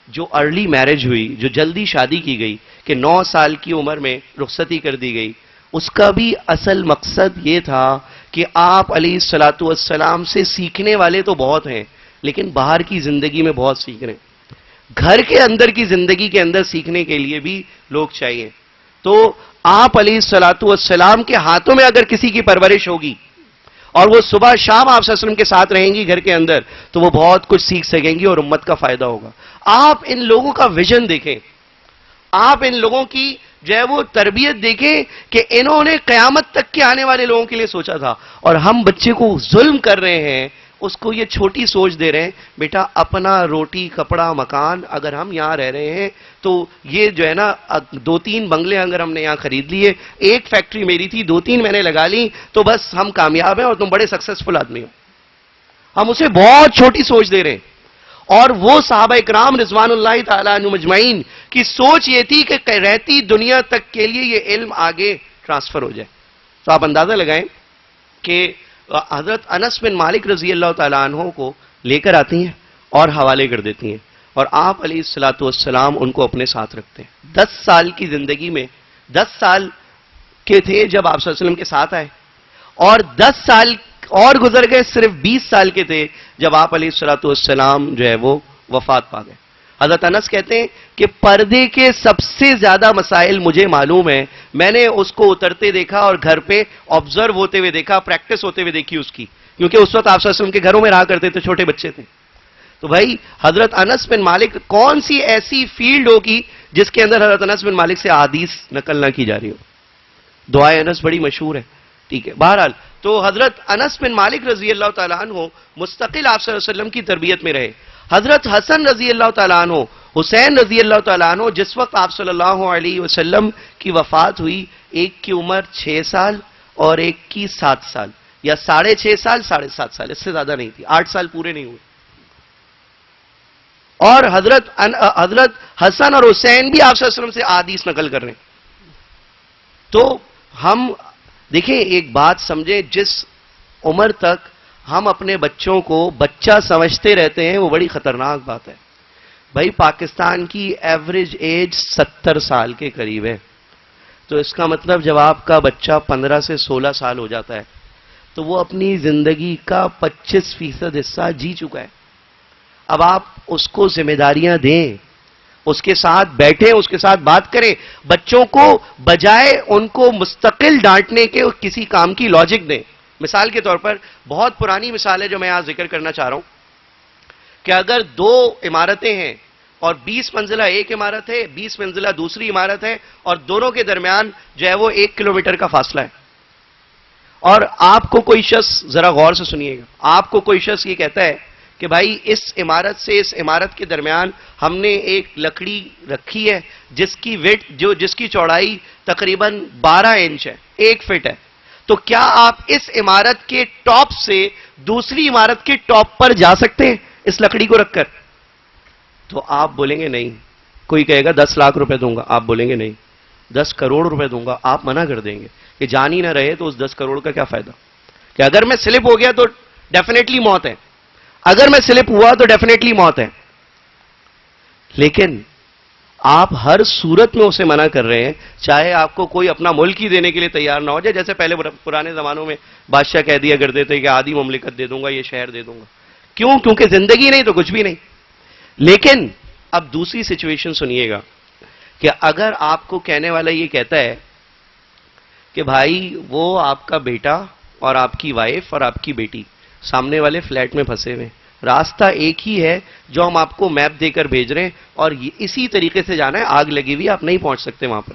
جو ارلی میرج ہوئی, جو جلدی شادی کی گئی کہ 9 سال کی عمر میں رخصتی کر دی گئی, اس کا بھی اصل مقصد یہ تھا کہ آپ علیہ الصلوۃ والسلام سے سیکھنے والے تو بہت ہیں لیکن باہر کی زندگی میں بہت سیکھ رہے ہیں, گھر کے اندر کی زندگی کے اندر سیکھنے کے لیے بھی لوگ چاہیے. تو آپ علیہ الصلوۃ والسلام کے ہاتھوں میں اگر کسی کی پرورش ہوگی اور وہ صبح شام آپ صلی اللہ علیہ وسلم کے ساتھ رہیں گی گھر کے اندر تو وہ بہت کچھ سیکھ سکیں گی اور امت کا فائدہ ہوگا. آپ ان لوگوں کا ویژن دیکھیں, آپ ان لوگوں کی جو ہے وہ تربیت دیکھیں کہ انہوں نے قیامت تک کے آنے والے لوگوں کے لیے سوچا تھا. اور ہم بچے کو ظلم کر رہے ہیں, اس کو یہ چھوٹی سوچ دے رہے ہیں, بیٹا اپنا روٹی کپڑا مکان, اگر ہم یہاں رہ رہے ہیں تو یہ جو ہے نا 2-3 بنگلے اگر ہم نے یہاں خرید لیے, ایک فیکٹری میری تھی 2-3 میں نے لگا لی تو بس ہم کامیاب ہیں اور تم بڑے سکسیسفل آدمی ہو. ہم اسے بہت چھوٹی سوچ دے رہے ہیں. اور وہ صحابہ اکرام رضوان اللہ تعالیٰ عنہم اجمعین کی سوچ یہ تھی کہ رہتی دنیا تک کے لیے یہ علم آگے ٹرانسفر ہو جائے. تو آپ اندازہ لگائیں کہ حضرت انس بن مالک رضی اللہ تعالیٰ عنہ کو لے کر آتی ہیں اور حوالے کر دیتی ہیں اور آپ علیہ الصلوۃ والسلام ان کو اپنے ساتھ رکھتے ہیں. 10 سال کی زندگی میں 10 سال کے تھے جب آپ صلی اللہ علیہ وسلم کے ساتھ آئے اور 10 سال اور گزر گئے, صرف 20 سال کے تھے جب آپ علیہ الصلوۃ والسلام جو ہے وہ وفات پا گئے. حضرت انس کہتے ہیں کہ پردے کے سب سے زیادہ مسائل مجھے معلوم ہیں میں نے اس کو اترتے دیکھا اور گھر پہ آبزرو ہوتے ہوئے دیکھا, پریکٹس ہوتے ہوئے دیکھی اس کی, کیونکہ اس وقت آپ صلی اللہ علیہ وسلم کے گھروں میں رہا کرتے تھے, چھوٹے بچے تھے. تو بھائی حضرت انس بن مالک, کون سی ایسی فیلڈ ہوگی جس کے اندر حضرت انس بن مالک سے احادیث نقل نہ کی جا رہی ہو؟ دعائے انس بڑی مشہور ہے, ٹھیک ہے. بہرحال تو حضرت انس بن مالک رضی اللہ تعالیٰ عنہ مستقل آپ صلی اللہ علیہ وسلم کی تربیت میں رہے. حضرت حسن رضی اللہ تعالیٰ عنہ, حسین رضی اللہ تعالیٰ عنہ, جس وقت آپ صلی اللہ علیہ وسلم کی وفات ہوئی, ایک کی عمر 6 سال اور ایک کی 7 سال, یا 6.5 سال 7.5 سال, اس سے زیادہ نہیں تھی, 8 سال پورے نہیں ہوئے. اور حضرت حسن اور حسین بھی آپ صلی اللہ علیہ وسلم سے احادیث نقل کر رہے ہیں. تو ہم دیکھیں, ایک بات سمجھیں, جس عمر تک ہم اپنے بچوں کو بچہ سمجھتے رہتے ہیں وہ بڑی خطرناک بات ہے. بھائی پاکستان کی ایوریج ایج 70 سال کے قریب ہے, تو اس کا مطلب جب آپ کا بچہ 15 سے 16 سال ہو جاتا ہے تو وہ اپنی زندگی کا 25% حصہ جی چکا ہے. اب آپ اس کو ذمہ داریاں دیں, اس کے ساتھ بیٹھیں, اس کے ساتھ بات کریں. بچوں کو بجائے ان کو مستقل ڈانٹنے کے کسی کام کی لاجک دیں. مثال کے طور پر بہت پرانی مثال ہے جو میں یہاں ذکر کرنا چاہ رہا ہوں, کہ اگر 2 عمارتیں ہیں اور 20 منزلہ ایک عمارت ہے, 20 منزلہ دوسری عمارت ہے, اور دونوں کے درمیان جو ہے وہ 1 کلومیٹر کا فاصلہ ہے, اور آپ کو کوئی شخص, ذرا غور سے سنیے گا, آپ کو کوئی شخص یہ کہتا ہے کہ بھائی اس عمارت سے اس عمارت کے درمیان ہم نے ایک لکڑی رکھی ہے جس کی ویڈتھ, جس کی چوڑائی تقریباً 12 انچ ہے, 1 فٹ ہے, تو کیا آپ اس عمارت کے ٹاپ سے دوسری عمارت کے ٹاپ پر جا سکتے ہیں اس لکڑی کو رکھ کر؟ تو آپ بولیں گے نہیں. کوئی کہے گا 10 لاکھ روپے دوں گا, آپ بولیں گے نہیں. 10 کروڑ روپے دوں گا, آپ منع کر دیں گے کہ جان ہی نہ رہے تو اس 10 کروڑ کا کیا فائدہ, کہ اگر میں سلپ ہو گیا تو ڈیفینیٹلی موت ہے, اگر میں سلپ ہوا تو ڈیفینیٹلی موت ہے. لیکن آپ ہر صورت میں اسے منع کر رہے ہیں, چاہے آپ کو کوئی اپنا ملک ہی دینے کے لیے تیار نہ ہو جائے, جیسے پہلے پرانے زمانوں میں بادشاہ کہہ دیا کرتے تھے کہ آدھی مملکت دے دوں گا, یہ شہر دے دوں گا. کیوں؟ کیونکہ زندگی نہیں تو کچھ بھی نہیں. لیکن اب دوسری سچویشن سنیے گا, کہ اگر آپ کو کہنے والا یہ کہتا ہے کہ بھائی وہ آپ کا بیٹا اور آپ کی وائف اور آپ کی بیٹی سامنے والے فلیٹ میں پھنسے ہوئے, راستہ ایک ہی ہے جو ہم آپ کو میپ دے کر بھیج رہے ہیں, اور اسی طریقے سے جانا ہے, آگ لگی ہوئی, آپ نہیں پہنچ سکتے وہاں پر.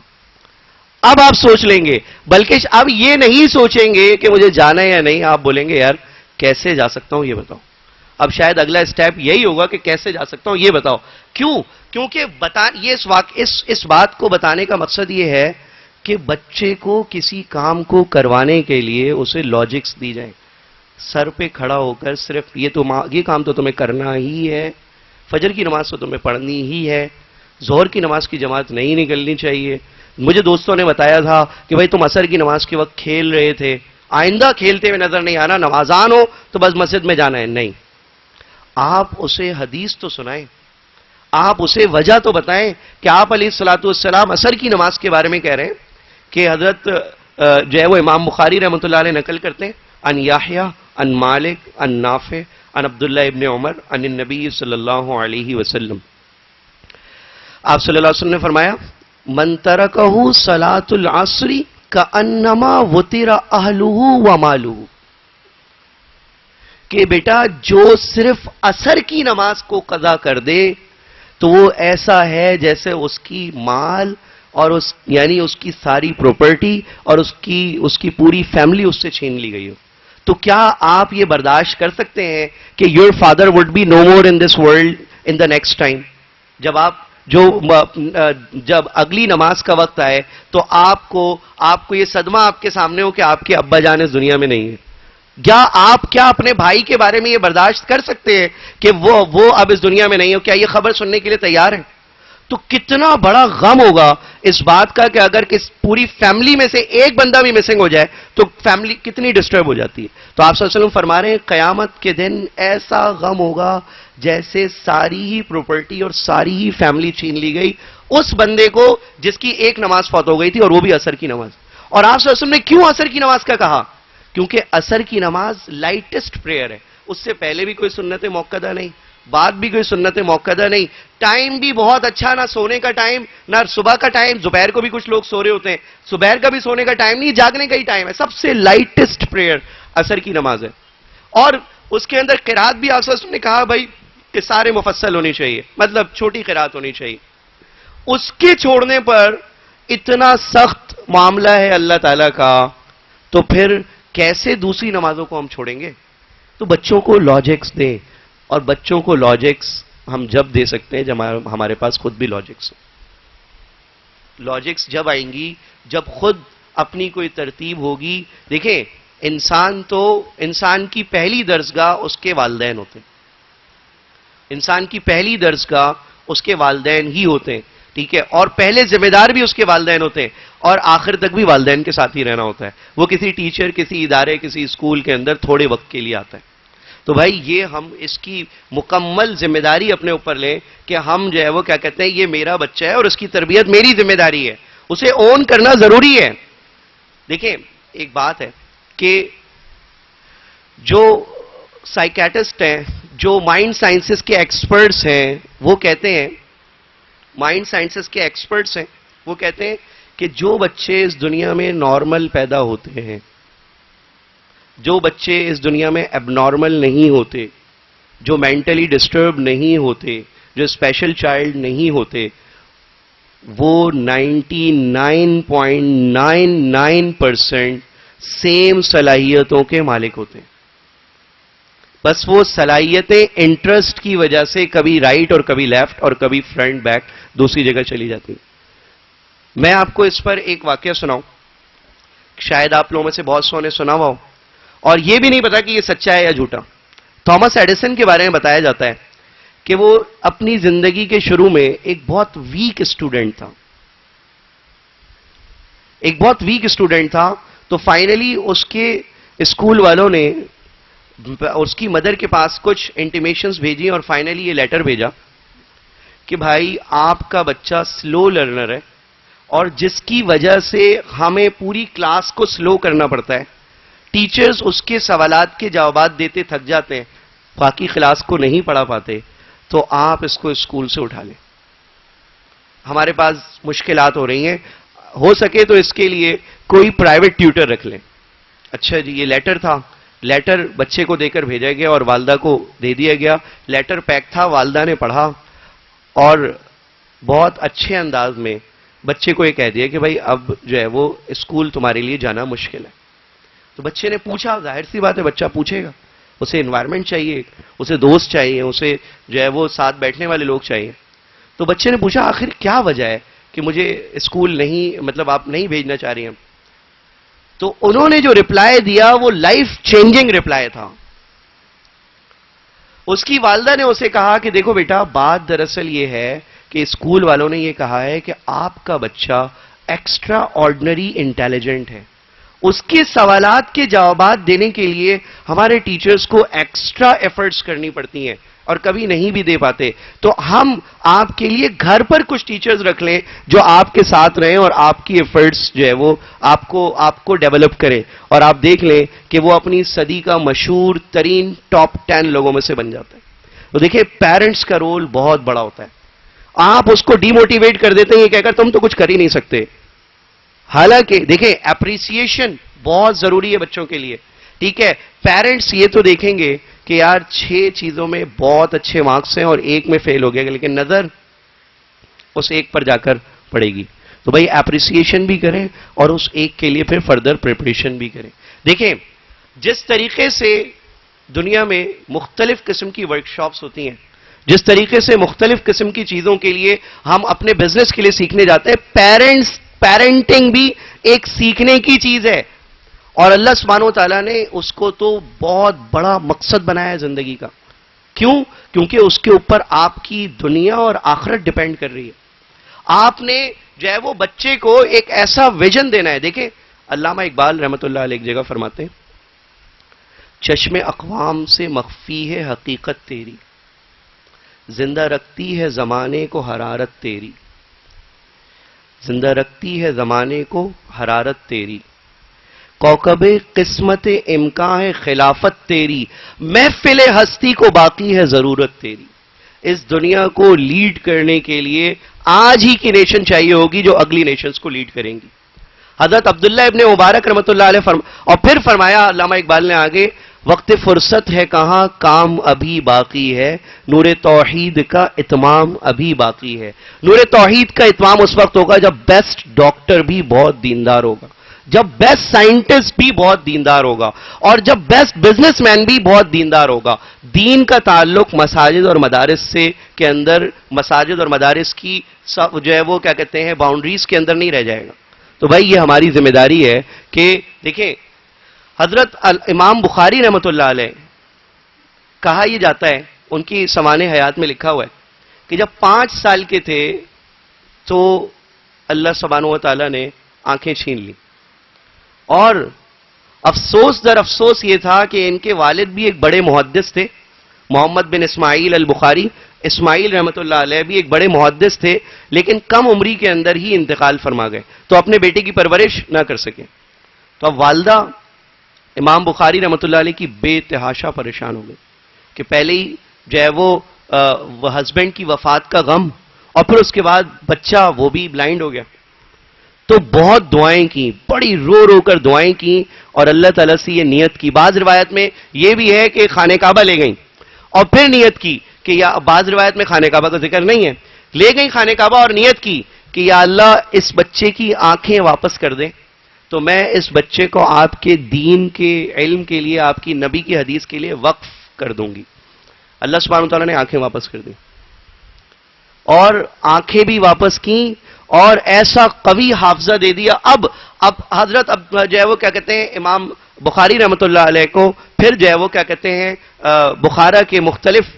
اب آپ سوچ لیں گے, بلکہ اب یہ نہیں سوچیں گے کہ مجھے جانا ہے یا نہیں, آپ بولیں گے یار کیسے جا سکتا ہوں یہ بتاؤ. اب شاید اگلا اسٹیپ یہی ہوگا کہ کیسے جا سکتا ہوں یہ بتاؤ. کیوں؟ کیونکہ اس بات کو بتانے کا مقصد یہ ہے کہ بچے کو کسی کام کو کروانے کے لیے اسے لاجکس دی جائیں. سر پہ کھڑا ہو کر صرف یہ کام تو تمہیں کرنا ہی ہے, فجر کی نماز تو تمہیں پڑھنی ہی ہے, ظہر کی نماز کی جماعت نہیں نکلنی چاہیے. مجھے دوستوں نے بتایا تھا کہ بھائی تم عصر کی نماز کے وقت کھیل رہے تھے, آئندہ کھیلتے ہوئے نظر نہیں آنا, نمازان ہو تو بس مسجد میں جانا ہے. نہیں, آپ اسے حدیث تو سنائیں, آپ اسے وجہ تو بتائیں کہ آپ علیہ الصلوۃ والسلام عصر کی نماز کے بارے میں کہہ رہے ہیں کہ حضرت جو ہے وہ امام بخاری رحمۃ اللہ علیہ نقل کرتے ہیں, ان یحییٰ ان مالک ان نافع ان عبداللہ ابن عمر ان النبی صلی اللہ علیہ وسلم. آپ صلی اللہ علیہ وسلم نے فرمایا, من ترکہ صلاۃ العصر کانما وطر اہلہ ومالہ, کہ بیٹا جو صرف عصر کی نماز کو قضا کر دے تو وہ ایسا ہے جیسے اس کی مال اور یعنی اس کی ساری پراپرٹی اور اس کی پوری فیملی اس سے چھین لی گئی ہو. تو کیا آپ یہ برداشت کر سکتے ہیں کہ your father would be no more in this world in the next time? جب اگلی نماز کا وقت آئے تو آپ کو یہ صدمہ آپ کے سامنے ہو کہ آپ کے ابا جان اس دنیا میں نہیں ہے. کیا اپنے بھائی کے بارے میں یہ برداشت کر سکتے ہیں کہ وہ اب اس دنیا میں نہیں ہو؟ کیا یہ خبر سننے کے لیے تیار ہیں؟ تو کتنا بڑا غم ہوگا اس بات کا کہ اگر پوری فیملی میں سے ایک بندہ بھی مسنگ ہو جائے تو فیملی کتنی ڈسٹرب ہو جاتی ہے. تو آپ صلی اللہ علیہ وسلم فرما رہے ہیں قیامت کے دن ایسا غم ہوگا جیسے ساری ہی پراپرٹی اور ساری ہی فیملی چھین لی گئی اس بندے کو جس کی ایک نماز فوت ہو گئی تھی, اور وہ بھی عصر کی نماز. اور آپ صلی اللہ علیہ وسلم نے کیوں عصر کی نماز کا کہا؟ کیونکہ عصر کی نماز لائٹسٹ پریئر ہے, اس سے پہلے بھی کوئی سنت موقدہ نہیں, بات بھی کوئی سنت موقدہ نہیں. ٹائم بھی بہت اچھا, نہ سونے کا ٹائم نہ صبح کا ٹائم. دوپہر کو بھی کچھ لوگ سو رہے ہوتے ہیں, دوپہر کا بھی سونے کا ٹائم نہیں, جاگنے کا ہی ٹائم ہے. سب سے لائٹسٹ پریئر عصر کی نماز ہے. اور اس کے اندر قرات بھی آپ نے کہا بھائی کہ سارے مفصل ہونی چاہیے, مطلب چھوٹی قرات ہونی چاہیے. اس کے چھوڑنے پر اتنا سخت معاملہ ہے اللہ تعالیٰ کا, تو پھر کیسے دوسری نمازوں کو ہم چھوڑیں گے؟ تو بچوں کو لاجکس دیں, اور بچوں کو لاجکس ہم جب دے سکتے ہیں جب ہمارے پاس خود بھی لاجکس ہو. لاجکس جب آئیں گی جب خود اپنی کوئی ترتیب ہوگی. دیکھیں, انسان کی پہلی درسگاہ اس کے والدین ہوتے ہیں. انسان کی پہلی درسگاہ اس کے والدین ہی ہوتے ہیں, ٹھیک ہے, اور پہلے ذمہ دار بھی اس کے والدین ہوتے ہیں, اور آخر تک بھی والدین کے ساتھ ہی رہنا ہوتا ہے. وہ کسی ٹیچر, کسی ادارے, کسی اسکول کے اندر تھوڑے وقت کے لیے آتا ہے. تو بھائی یہ ہم اس کی مکمل ذمہ داری اپنے اوپر لیں کہ ہم جو ہے وہ کیا کہتے ہیں, یہ میرا بچہ ہے اور اس کی تربیت میری ذمہ داری ہے, اسے اون کرنا ضروری ہے. دیکھیں ایک بات ہے کہ جو سائیکیٹسٹ ہیں, جو مائنڈ سائنسز کے ایکسپرٹس ہیں, وہ کہتے ہیں, مائنڈ سائنسز کے ایکسپرٹس ہیں, وہ کہتے ہیں کہ جو بچے اس دنیا میں نارمل پیدا ہوتے ہیں, جو بچے اس دنیا میں اب نارمل نہیں ہوتے, جو مینٹلی ڈسٹرب نہیں ہوتے, جو اسپیشل چائلڈ نہیں ہوتے, وہ 99.99% سیم صلاحیتوں کے مالک ہوتے ہیں. بس وہ صلاحیتیں انٹرسٹ کی وجہ سے کبھی رائٹ اور کبھی لیفٹ اور کبھی فرنٹ بیک دوسری جگہ چلی جاتی. میں آپ کو اس پر ایک واقعہ سناؤں, شاید آپ لوگوں میں سے بہت سو نے سنا ہوا ہو, اور یہ بھی نہیں پتا کہ یہ سچا ہے یا جھوٹا. تھامس ایڈیسن کے بارے میں بتایا جاتا ہے کہ وہ اپنی زندگی کے شروع میں ایک بہت ویک اسٹوڈنٹ تھا, ایک بہت ویک اسٹوڈنٹ تھا. تو فائنلی اس کے اسکول والوں نے اس کی مدر کے پاس کچھ انٹیمیشنز بھیجی, اور فائنلی یہ لیٹر بھیجا کہ بھائی آپ کا بچہ سلو لرنر ہے, اور جس کی وجہ سے ہمیں پوری کلاس کو سلو کرنا پڑتا ہے. ٹیچرز اس کے سوالات کے جوابات دیتے تھک جاتے ہیں, باقی کلاس کو نہیں پڑھا پاتے, تو آپ اس کو اسکول سے اٹھا لیں, ہمارے پاس مشکلات ہو رہی ہیں, ہو سکے تو اس کے لیے کوئی پرائیویٹ ٹیوٹر رکھ لیں. اچھا جی, یہ لیٹر تھا, لیٹر بچے کو دے کر بھیجا گیا اور والدہ کو دے دیا گیا. لیٹر پیک تھا, والدہ نے پڑھا اور بہت اچھے انداز میں بچے کو یہ کہہ دیا کہ بھائی اب جو ہے وہ اسکول تمہارے لیے جانا مشکل ہے. تو بچے نے پوچھا, ظاہر سی بات ہے بچہ پوچھے گا, اسے انوائرمنٹ چاہیے, اسے دوست چاہیے, اسے جو ہے وہ ساتھ بیٹھنے والے لوگ چاہیے. تو بچے نے پوچھا آخر کیا وجہ ہے کہ مجھے اسکول نہیں, مطلب آپ نہیں بھیجنا چاہ رہی ہیں؟ تو انہوں نے جو رپلائی دیا وہ لائف چینجنگ رپلائی تھا. اس کی والدہ نے اسے کہا کہ دیکھو بیٹا, بات دراصل یہ ہے کہ اسکول والوں نے یہ کہا ہے کہ آپ کا بچہ ایکسٹرا آرڈنری انٹیلیجنٹ ہے, اس کے سوالات کے جوابات دینے کے لیے ہمارے ٹیچرز کو ایکسٹرا ایفرٹس کرنی پڑتی ہیں اور کبھی نہیں بھی دے پاتے. تو ہم آپ کے لیے گھر پر کچھ ٹیچرز رکھ لیں جو آپ کے ساتھ رہیں اور آپ کی ایفرٹس جو ہے وہ آپ کو ڈیولپ کریں, اور آپ دیکھ لیں کہ وہ اپنی صدی کا مشہور ترین ٹاپ 10 لوگوں میں سے بن جاتا ہے. تو دیکھیں پیرنٹس کا رول بہت بڑا ہوتا ہے. آپ اس کو ڈی موٹیویٹ کر دیتے ہیں یہ کہہ کر تم تو کچھ کر ہی نہیں سکتے. حالانکہ دیکھیں اپریسیشن بہت ضروری ہے بچوں کے لیے, ٹھیک ہے. پیرنٹس یہ تو دیکھیں گے کہ یار 6 چیزوں میں بہت اچھے مارکس ہیں اور ایک میں فیل ہو گیا, لیکن نظر اس ایک پر جا کر پڑے گی. تو بھائی اپریسیشن بھی کریں اور اس ایک کے لیے پھر فردر پریپریشن بھی کریں. دیکھیں جس طریقے سے دنیا میں مختلف قسم کی ورکشاپس ہوتی ہیں, جس طریقے سے مختلف قسم کی چیزوں کے لیے ہم اپنے بزنس کے لیے سیکھنے جاتے ہیں, پیرنٹنگ بھی ایک سیکھنے کی چیز ہے, اور اللہ سبحانہ و تعالیٰ نے اس کو تو بہت بڑا مقصد بنایا ہے زندگی کا. کیوں؟ کیونکہ اس کے اوپر آپ کی دنیا اور آخرت ڈیپینڈ کر رہی ہے. آپ نے جو ہے وہ بچے کو ایک ایسا ویژن دینا ہے. دیکھیں علامہ اقبال رحمۃ اللہ علیہ ایک جگہ فرماتے ہیں, چشم اقوام سے مخفی ہے حقیقت تیری, زندہ رکھتی ہے زمانے کو حرارت تیری, زندہ رکھتی ہے زمانے کو حرارت تیری, کوكب قسمت امکان ہے خلافت تیری، محفل ہستی کو باقی ہے ضرورت تیری. اس دنیا کو لیڈ کرنے کے لیے آج ہی کی نیشن چاہیے ہوگی جو اگلی نیشنز کو لیڈ کریں گی. حضرت عبداللہ ابن مبارک رحمۃ اللہ علیہ اور پھر فرمایا علامہ اقبال نے آگے، وقت فرصت ہے کہاں کام ابھی باقی ہے، نور توحید کا اتمام ابھی باقی ہے. نور توحید کا اتمام اس وقت ہوگا جب بیسٹ ڈاکٹر بھی بہت دیندار ہوگا، جب بیسٹ سائنٹسٹ بھی بہت دیندار ہوگا، اور جب بیسٹ بزنس مین بھی بہت دیندار ہوگا. دین کا تعلق مساجد اور مدارس سے کے اندر، مساجد اور مدارس کی جو ہے وہ کیا کہتے ہیں باؤنڈریز کے اندر نہیں رہ جائے گا. تو بھائی یہ ہماری ذمہ داری ہے کہ دیکھیں حضرت امام بخاری رحمۃ اللہ علیہ کہا یہ جاتا ہے، ان کی سوانح حیات میں لکھا ہوا ہے کہ جب 5 سال کے تھے تو اللہ سبحانہ و تعالیٰ نے آنکھیں چھین لی، اور افسوس در افسوس یہ تھا کہ ان کے والد بھی ایک بڑے محدث تھے، محمد بن اسماعیل البخاری، اسماعیل رحمۃ اللہ علیہ بھی ایک بڑے محدث تھے، لیکن کم عمری کے اندر ہی انتقال فرما گئے تو اپنے بیٹے کی پرورش نہ کر سکے. تو اب والدہ امام بخاری رحمۃ اللہ علیہ کی بے تحاشا پریشان ہو گئی کہ پہلے ہی جو ہے وہ ہسبینڈ کی وفات کا غم، اور پھر اس کے بعد بچہ وہ بھی بلائنڈ ہو گیا. تو بہت دعائیں کی، بڑی رو رو کر دعائیں کی، اور اللہ تعالیٰ سے یہ نیت کی. بعض روایت میں یہ بھی ہے کہ خانہ کعبہ لے گئیں اور پھر نیت کی کہ یا بعض روایت میں خانہ کعبہ کا ذکر نہیں ہے، لے گئیں خانہ کعبہ اور نیت کی کہ یا اللہ اس بچے کی آنکھیں واپس کر دیں تو میں اس بچے کو آپ کے دین کے علم کے لیے، آپ کی نبی کی حدیث کے لیے وقف کر دوں گی. اللہ سبحانہ وتعالیٰ نے آنکھیں واپس کر دی، اور آنکھیں بھی واپس کی، اور ایسا قوی حافظہ دے دیا. اب حضرت جو ہے وہ کیا کہتے ہیں امام بخاری رحمۃ اللہ علیہ کو پھر جو ہے وہ کیا کہتے ہیں بخارا کے مختلف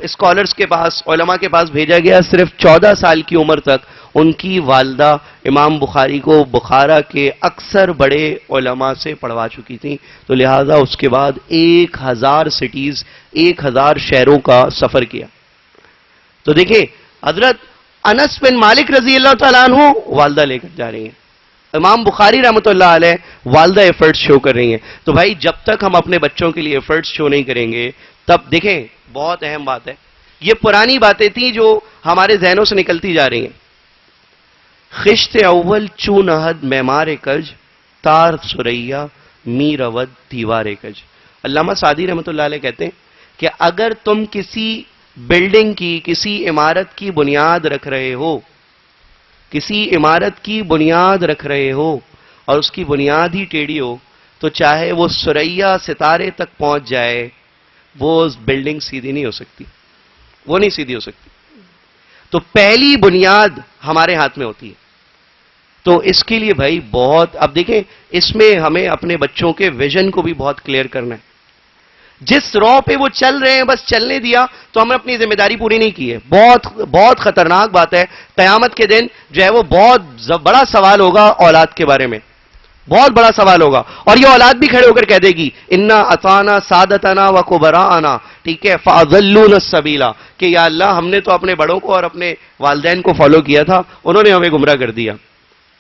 اسکالرز کے پاس، علماء کے پاس بھیجا گیا. صرف 14 سال کی عمر تک ان کی والدہ امام بخاری کو بخارا کے اکثر بڑے علماء سے پڑھوا چکی تھیں، تو لہٰذا اس کے بعد 1000 سٹیز، 1000 شہروں کا سفر کیا. تو دیکھیں حضرت انس بن مالک رضی اللہ تعالیٰ عنہ والدہ لے کر جا رہی ہیں، امام بخاری رحمۃ اللہ علیہ والدہ ایفرٹس شو کر رہی ہیں. تو بھائی جب تک ہم اپنے بچوں کے لیے ایفرٹس شو نہیں کریں گے، تب دیکھیں بہت اہم بات ہے، یہ پرانی باتیں تھیں جو ہمارے ذہنوں سے نکلتی جا رہی ہیں. خشت اول چون احد معمار کج، تار سریا میر اود دیوار کج. علامہ سعدی رحمۃ اللہ علیہ کہتے ہیں کہ اگر تم کسی بلڈنگ کی، کسی عمارت کی بنیاد رکھ رہے ہو، کسی عمارت کی بنیاد رکھ رہے ہو اور اس کی بنیاد ہی ٹیڑھی ہو، تو چاہے وہ سریا ستارے تک پہنچ جائے، وہ بلڈنگ سیدھی نہیں ہو سکتی، وہ نہیں سیدھی ہو سکتی. تو پہلی بنیاد ہمارے ہاتھ میں ہوتی ہے. تو اس کے لیے بھائی بہت، اب دیکھیں اس میں ہمیں اپنے بچوں کے ویژن کو بھی بہت کلیئر کرنا ہے. جس رو پہ وہ چل رہے ہیں بس چلنے دیا تو ہم نے اپنی ذمہ داری پوری نہیں کی ہے. بہت خطرناک بات ہے. قیامت کے دن جو ہے وہ بہت بڑا سوال ہوگا اولاد کے بارے میں، بہت بڑا سوال ہوگا، اور یہ اولاد بھی کھڑے ہو کر کہہ دے گی انا اطعنا سادتنا و کبراءنا، ٹھیک ہے، فاضلونا السبیلا، کہ یا اللہ ہم نے تو اپنے بڑوں کو اور اپنے والدین کو فالو کیا تھا، انہوں نے ہمیں گمراہ کر دیا،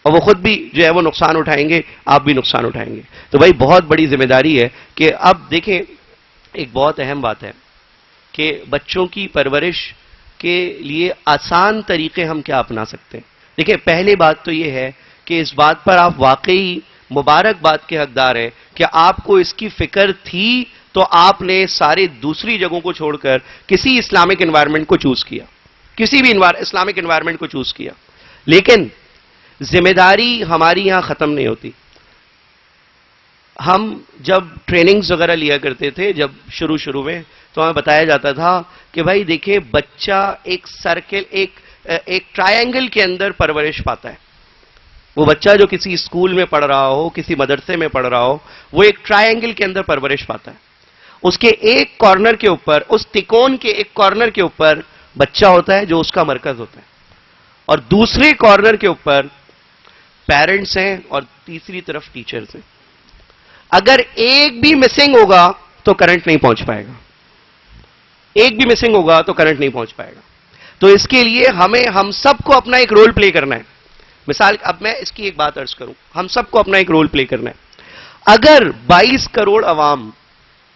اور وہ خود بھی جو ہے وہ نقصان اٹھائیں گے، آپ بھی نقصان اٹھائیں گے. تو بھائی بہت بڑی ذمہ داری ہے کہ اب دیکھیں ایک بہت اہم بات ہے کہ بچوں کی پرورش کے لیے آسان طریقے ہم کیا اپنا سکتے ہیں. دیکھیں پہلی بات تو یہ ہے کہ اس بات پر آپ واقعی مبارکباد کے حقدار ہیں کہ آپ کو اس کی فکر تھی تو آپ نے سارے دوسری جگہوں کو چھوڑ کر کسی اسلامک انوائرمنٹ کو چوز کیا، کسی بھی اسلامک انوائرمنٹ کو چوز کیا. لیکن ذمہ داری ہماری یہاں ختم نہیں ہوتی. ہم جب ٹریننگز وغیرہ لیا کرتے تھے، جب شروع میں تو ہمیں بتایا جاتا تھا کہ بھائی دیکھیں بچہ ایک سرکل، ایک ٹرائنگل کے اندر پرورش پاتا ہے. وہ بچہ جو کسی اسکول میں پڑھ رہا ہو، کسی مدرسے میں پڑھ رہا ہو، وہ ایک ٹرائنگل کے اندر پرورش پاتا ہے. اس کے ایک کارنر کے اوپر، اس تکون کے ایک کارنر کے اوپر بچہ ہوتا ہے جو اس کا مرکز ہوتا ہے، اور دوسرے کارنر کے اوپر پیرنٹس ہیں اور تیسری طرف ٹیچرز ہیں. اگر ایک بھی مسنگ ہوگا تو کرنٹ نہیں پہنچ پائے گا، ایک بھی مسنگ ہوگا تو کرنٹ نہیں پہنچ پائے گا. تو اس کے لیے ہم سب کو اپنا ایک رول پلے کرنا ہے. مثال اب میں اس کی ایک بات عرض کروں، ہم سب کو اپنا ایک رول پلے کرنا ہے. اگر 22 کروڑ عوام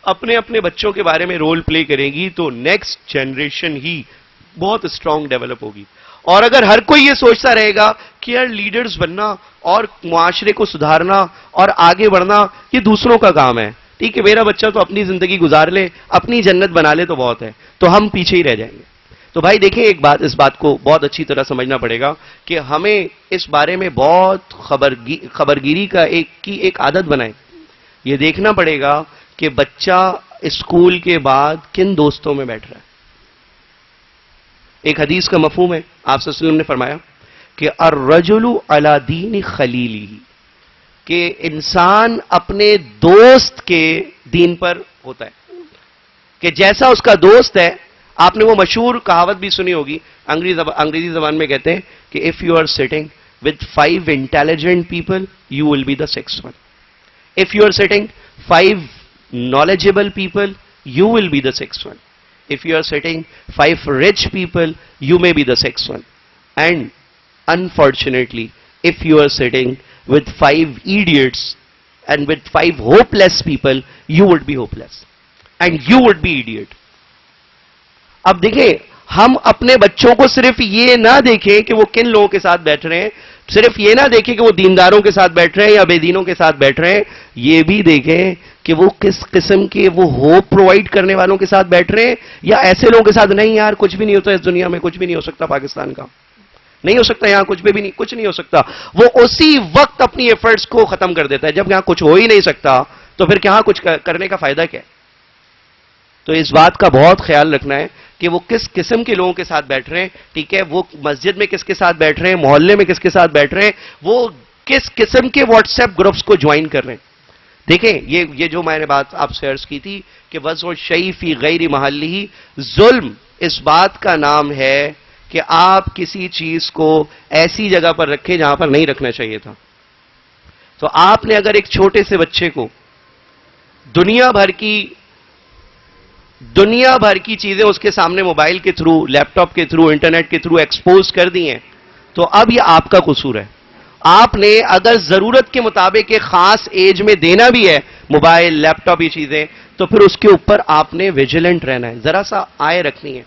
اپنے اپنے بچوں کے بارے میں رول پلے کرے گی تو نیکسٹ جنریشن ہی بہت اسٹرانگ ڈیولپ ہوگی. اور اگر ہر کوئی یہ سوچتا رہے گا کہ یار لیڈرز بننا اور معاشرے کو سدھارنا اور آگے بڑھنا یہ دوسروں کا کام ہے, ٹھیک ہے میرا بچہ تو اپنی زندگی گزار لے, اپنی جنت بنا لے تو بہت ہے, تو ہم پیچھے ہی رہ جائیں گے. تو بھائی دیکھیں ایک بات, اس بات کو بہت اچھی طرح سمجھنا پڑے گا کہ ہمیں اس بارے میں بہت خبرگیری کی ایک عادت بنائیں. یہ دیکھنا پڑے گا کہ بچہ اسکول کے بعد کن دوستوں میں بیٹھ رہا ہے. ایک حدیث کا مفہوم ہے, آپ صلی اللہ علیہ وسلم نے فرمایا کہ الرجل علی دین خلیلہ, کہ انسان اپنے دوست کے دین پر ہوتا ہے, کہ جیسا اس کا دوست ہے. آپ نے وہ مشہور کہاوت بھی سنی ہوگی, انگریزی زبان میں کہتے ہیں کہ if you are sitting with 5 intelligent people you will be the 6th one. If you are sitting 5 knowledgeable people you will be the 6th one. If you are sitting 5 rich people you may be the 6th one. And unfortunately if you are sitting with 5 idiots and with 5 hopeless people you would be hopeless and you would be idiot. اب دیکھیں ہم اپنے بچوں کو صرف یہ نہ دیکھیں کہ وہ کن لوگوں کے ساتھ بیٹھ رہے ہیں, صرف یہ نہ دیکھیں کہ وہ دینداروں کے ساتھ بیٹھ رہے ہیں یا بے دینوں کے ساتھ بیٹھ رہے ہیں, یہ بھی دیکھیں کہ وہ کس قسم کے وہ ہوپ پرووائڈ کرنے والوں کے ساتھ بیٹھ رہے ہیں یا ایسے لوگوں کے ساتھ. نہیں یار کچھ بھی نہیں ہوتا اس دنیا میں, کچھ بھی نہیں ہو سکتا پاکستان کا, نہیں ہو سکتا یہاں کچھ بھی نہیں, کچھ نہیں ہو سکتا. وہ اسی وقت اپنی ایفرٹس کو ختم کر دیتا ہے جب یہاں کچھ ہو ہی نہیں سکتا, تو پھر کہاں کچھ کرنے کا فائدہ کیا ہے. تو اس بات کا بہت خیال رکھنا ہے کہ وہ کس قسم کے لوگوں کے ساتھ بیٹھ رہے ہیں, ٹھیک ہے, وہ مسجد میں کس کے ساتھ بیٹھ رہے ہیں, محلے میں کس کے ساتھ بیٹھ رہے ہیں, وہ کس قسم کے واٹس ایپ گروپس کو جوائن کر رہے ہیں. دیکھیں یہ جو میں نے بات آپ سے عرض کی تھی کہ وضع الشیء فی غیر محلہ, ظلم اس بات کا نام ہے کہ آپ کسی چیز کو ایسی جگہ پر رکھیں جہاں پر نہیں رکھنا چاہیے تھا. تو آپ نے اگر ایک چھوٹے سے بچے کو دنیا بھر کی چیزیں اس کے سامنے موبائل کے تھرو, لیپ ٹاپ کے تھرو, انٹرنیٹ کے تھرو ایکسپوز کر دی ہیں, تو اب یہ آپ کا قصور ہے. آپ نے اگر ضرورت کے مطابق ایک خاص ایج میں دینا بھی ہے موبائل, لیپ ٹاپ, یہ چیزیں, تو پھر اس کے اوپر آپ نے ویجیلنٹ رہنا ہے, ذرا سا آئے رکھنی ہے.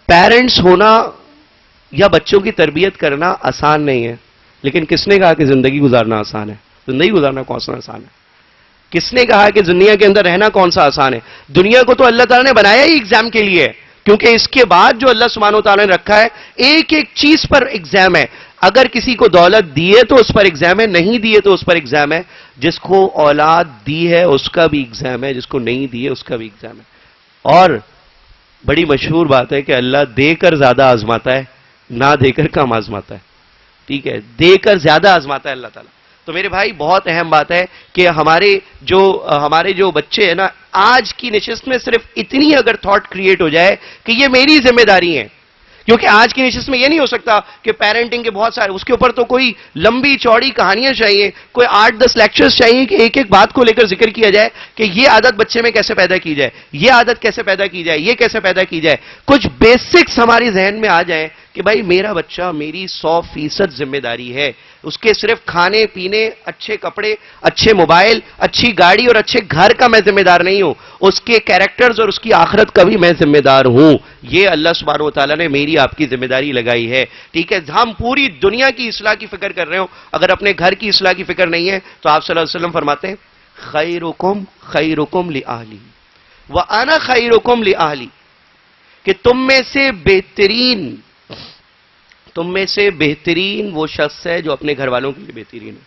پیرنٹس ہونا یا بچوں کی تربیت کرنا آسان نہیں ہے, لیکن کس نے کہا کہ زندگی گزارنا آسان ہے؟ زندگی گزارنا کون سا آسان ہے؟ کس نے کہا کہ دنیا کے اندر رہنا کون سا آسان ہے؟ دنیا کو تو اللہ تعالیٰ نے بنایا ہی ایگزام کے لیے, کیونکہ اس کے بعد جو اللہ سبحانہ و تعالیٰ نے رکھا ہے ایک ایک چیز پر ایگزام ہے. اگر کسی کو دولت دیے تو اس پر ایگزام ہے, نہیں دیے تو اس پر ایگزام ہے. جس کو اولاد دی ہے اس کا بھی ایگزام ہے, جس کو نہیں دی ہے اس کا بھی ایگزام ہے. اور بڑی مشہور بات ہے کہ اللہ دے کر زیادہ آزماتا ہے, نہ دے کر کم آزماتا ہے. ٹھیک ہے, دے کر زیادہ آزماتا ہے اللہ تعالیٰ. تو میرے بھائی بہت اہم بات ہے کہ ہمارے جو بچے ہیں نا, آج کی نشست میں صرف اتنی اگر تھاٹ کریٹ ہو جائے کہ یہ میری ذمہ داری ہے, کیونکہ آج کی نشست میں یہ نہیں ہو سکتا کہ پیرنٹنگ کے بہت سارے, اس کے اوپر تو کوئی لمبی چوڑی کہانیاں چاہیے, کوئی 8-10 لیکچرز چاہیے کہ ایک ایک بات کو لے کر ذکر کیا جائے کہ یہ عادت بچے میں کیسے پیدا کی جائے, یہ عادت کیسے پیدا کی جائے, یہ کیسے پیدا کی جائے. کچھ بیسکس ہماری ذہن میں آ جائیں کہ بھائی میرا بچہ میری 100% ذمہ داری ہے. اس کے صرف کھانے پینے, اچھے کپڑے, اچھے موبائل, اچھی گاڑی اور اچھے گھر کا میں ذمہ دار نہیں ہوں, اس کے کیریکٹرز اور اس کی آخرت کا بھی میں ذمہ دار ہوں. یہ اللہ سبحانہ و تعالیٰ نے میری آپ کی ذمہ داری لگائی ہے. ٹھیک ہے, ہم پوری دنیا کی اصلاح کی فکر کر رہے ہوں, اگر اپنے گھر کی اصلاح کی فکر نہیں ہے تو آپ صلی اللہ علیہ وسلم فرماتے ہیں خیرکم خیرکم لأہلی وأنا خیرکم لأہلی, کہ تم میں سے بہترین وہ شخص ہے جو اپنے گھر والوں کے لیے بہترین ہے,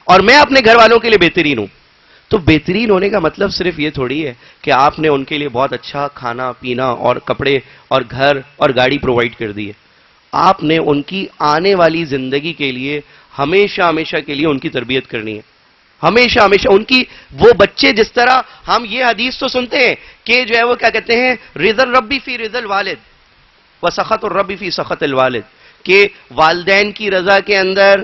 اور میں اپنے گھر والوں کے لیے بہترین ہوں. تو بہترین ہونے کا مطلب صرف یہ تھوڑی ہے کہ آپ نے ان کے لیے بہت اچھا کھانا پینا اور کپڑے اور گھر اور گاڑی پرووائڈ کر دی ہے. آپ نے ان کی آنے والی زندگی کے لیے ہمیشہ کے لیے ان کی تربیت کرنی ہے. ہمیشہ ان کی, وہ بچے جس طرح ہم یہ حدیث تو سنتے ہیں کہ جو ہے وہ کیا کہتے ہیں, رضا الرب فی رضا الوالد وسخط الرب فی سخط الوالد, کہ والدین کی رضا کے اندر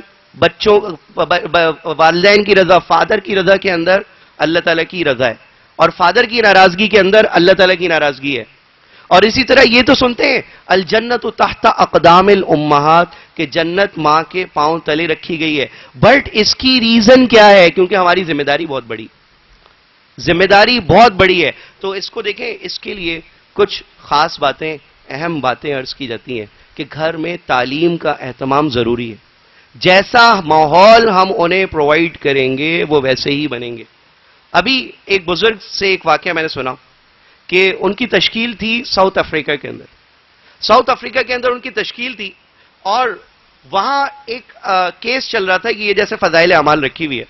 والدین کی رضا, فادر کی رضا کے اندر اللہ تعالیٰ کی رضا ہے, اور فادر کی ناراضگی کے اندر اللہ تعالیٰ کی ناراضگی ہے. اور اسی طرح یہ تو سنتے ہیں الجنت تحت اقدام الامہات, کہ جنت ماں کے پاؤں تلے رکھی گئی ہے. بٹ اس کی ریزن کیا ہے؟ کیونکہ ہماری ذمہ داری بہت بڑی، ذمہ داری بہت بڑی ہے. تو اس کو دیکھیں، اس کے لیے کچھ خاص باتیں، اہم باتیں عرض کی جاتی ہیں کہ گھر میں تعلیم کا اہتمام ضروری ہے. جیسا ماحول ہم انہیں پرووائڈ کریں گے وہ ویسے ہی بنیں گے. ابھی ایک بزرگ سے ایک واقعہ میں نے سنا کہ ان کی تشکیل تھی ساؤتھ افریقہ کے اندر. ساؤتھ افریقہ کے اندر ان کی تشکیل تھی اور وہاں ایک کیس چل رہا تھا کہ یہ جیسے فضائل اعمال رکھی ہوئی ہے،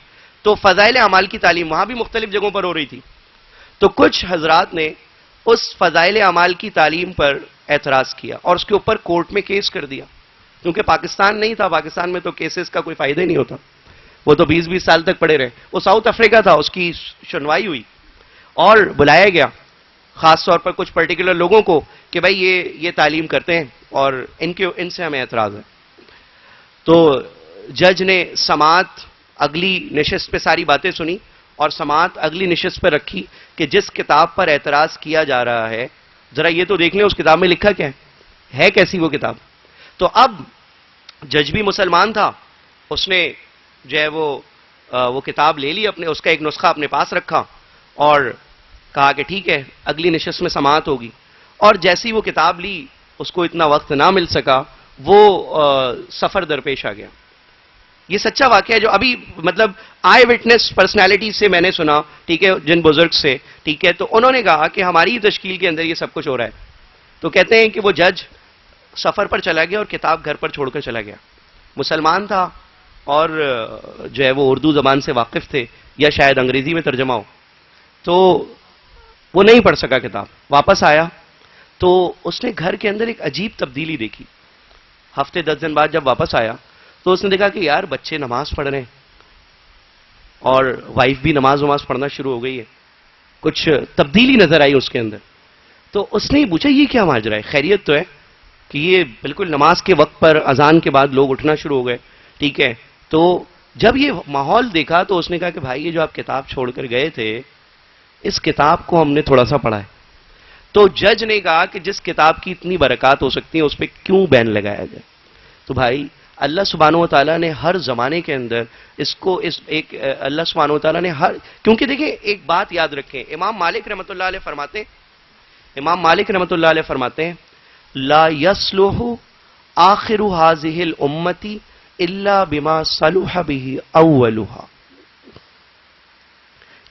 تو فضائل اعمال کی تعلیم وہاں بھی مختلف جگہوں پر ہو رہی تھی. تو کچھ حضرات نے اس فضائل اعمال کی تعلیم پر اعتراض کیا اور اس کے اوپر کورٹ میں کیس کر دیا. کیونکہ پاکستان نہیں تھا، پاکستان میں تو کیسز کا کوئی فائدہ ہی نہیں ہوتا، وہ تو 20-20 سال تک پڑے رہے. وہ ساؤتھ افریقہ تھا، اس کی سنوائی ہوئی اور بلایا گیا خاص طور پر کچھ پرٹیکولر لوگوں کو کہ بھائی یہ تعلیم کرتے ہیں اور ان سے ہمیں اعتراض ہے. تو جج نے سماعت اگلی نشست پہ ساری باتیں سنی اور سماعت اگلی نشست پہ رکھی کہ جس کتاب پر اعتراض کیا جا رہا ہے ذرا یہ تو دیکھ لیں اس کتاب میں لکھا کیا ہے کیسی وہ کتاب. تو اب جج بھی مسلمان تھا، اس نے جو ہے وہ کتاب لے لی، اپنے اس کا ایک نسخہ اپنے پاس رکھا اور کہا کہ ٹھیک ہے اگلی نشست میں سماعت ہوگی. اور جیسی وہ کتاب لی اس کو اتنا وقت نہ مل سکا، وہ سفر درپیش آ گیا. یہ سچا واقعہ ہے جو ابھی مطلب آئی وٹنس پرسنالٹی سے میں نے سنا، ٹھیک ہے، جن بزرگ سے، ٹھیک ہے. تو انہوں نے کہا کہ ہماری تشکیل کے اندر یہ سب کچھ ہو رہا ہے. تو کہتے ہیں کہ وہ جج سفر پر چلا گیا اور کتاب گھر پر چھوڑ کر چلا گیا. مسلمان تھا اور جو ہے وہ اردو زبان سے واقف تھے یا شاید انگریزی میں ترجمہ ہو، تو وہ نہیں پڑھ سکا کتاب. واپس آیا تو اس نے گھر کے اندر ایک عجیب تبدیلی دیکھی. ہفتے 10 دن بعد جب واپس آیا تو اس نے دیکھا کہ یار بچے نماز پڑھ رہے ہیں اور وائف بھی نماز پڑھنا شروع ہو گئی ہے. کچھ تبدیلی نظر آئی اس کے اندر. تو اس نے پوچھا یہ کیا ماجرا ہے، خیریت تو ہے؟ کہ یہ بالکل نماز کے وقت پر اذان کے بعد لوگ اٹھنا شروع ہو گئے، ٹھیک ہے. تو جب یہ ماحول دیکھا تو اس نے کہا کہ بھائی یہ جو آپ کتاب چھوڑ کر گئے تھے اس کتاب کو ہم نے تھوڑا سا پڑھا ہے. تو جج نے کہا کہ جس کتاب کی اتنی برکات ہو سکتی ہیں اس پہ کیوں بین لگایا جائے. تو بھائی اللہ سبحانہ و تعالیٰ نے ہر زمانے کے اندر اللہ سبحانہ و تعالیٰ نے کیونکہ دیکھیں ایک بات یاد رکھیں، امام مالک رحمۃ اللہ علیہ فرماتے ہیں لا يصلح آخر هذه الامتی الا بما صلح به اولها،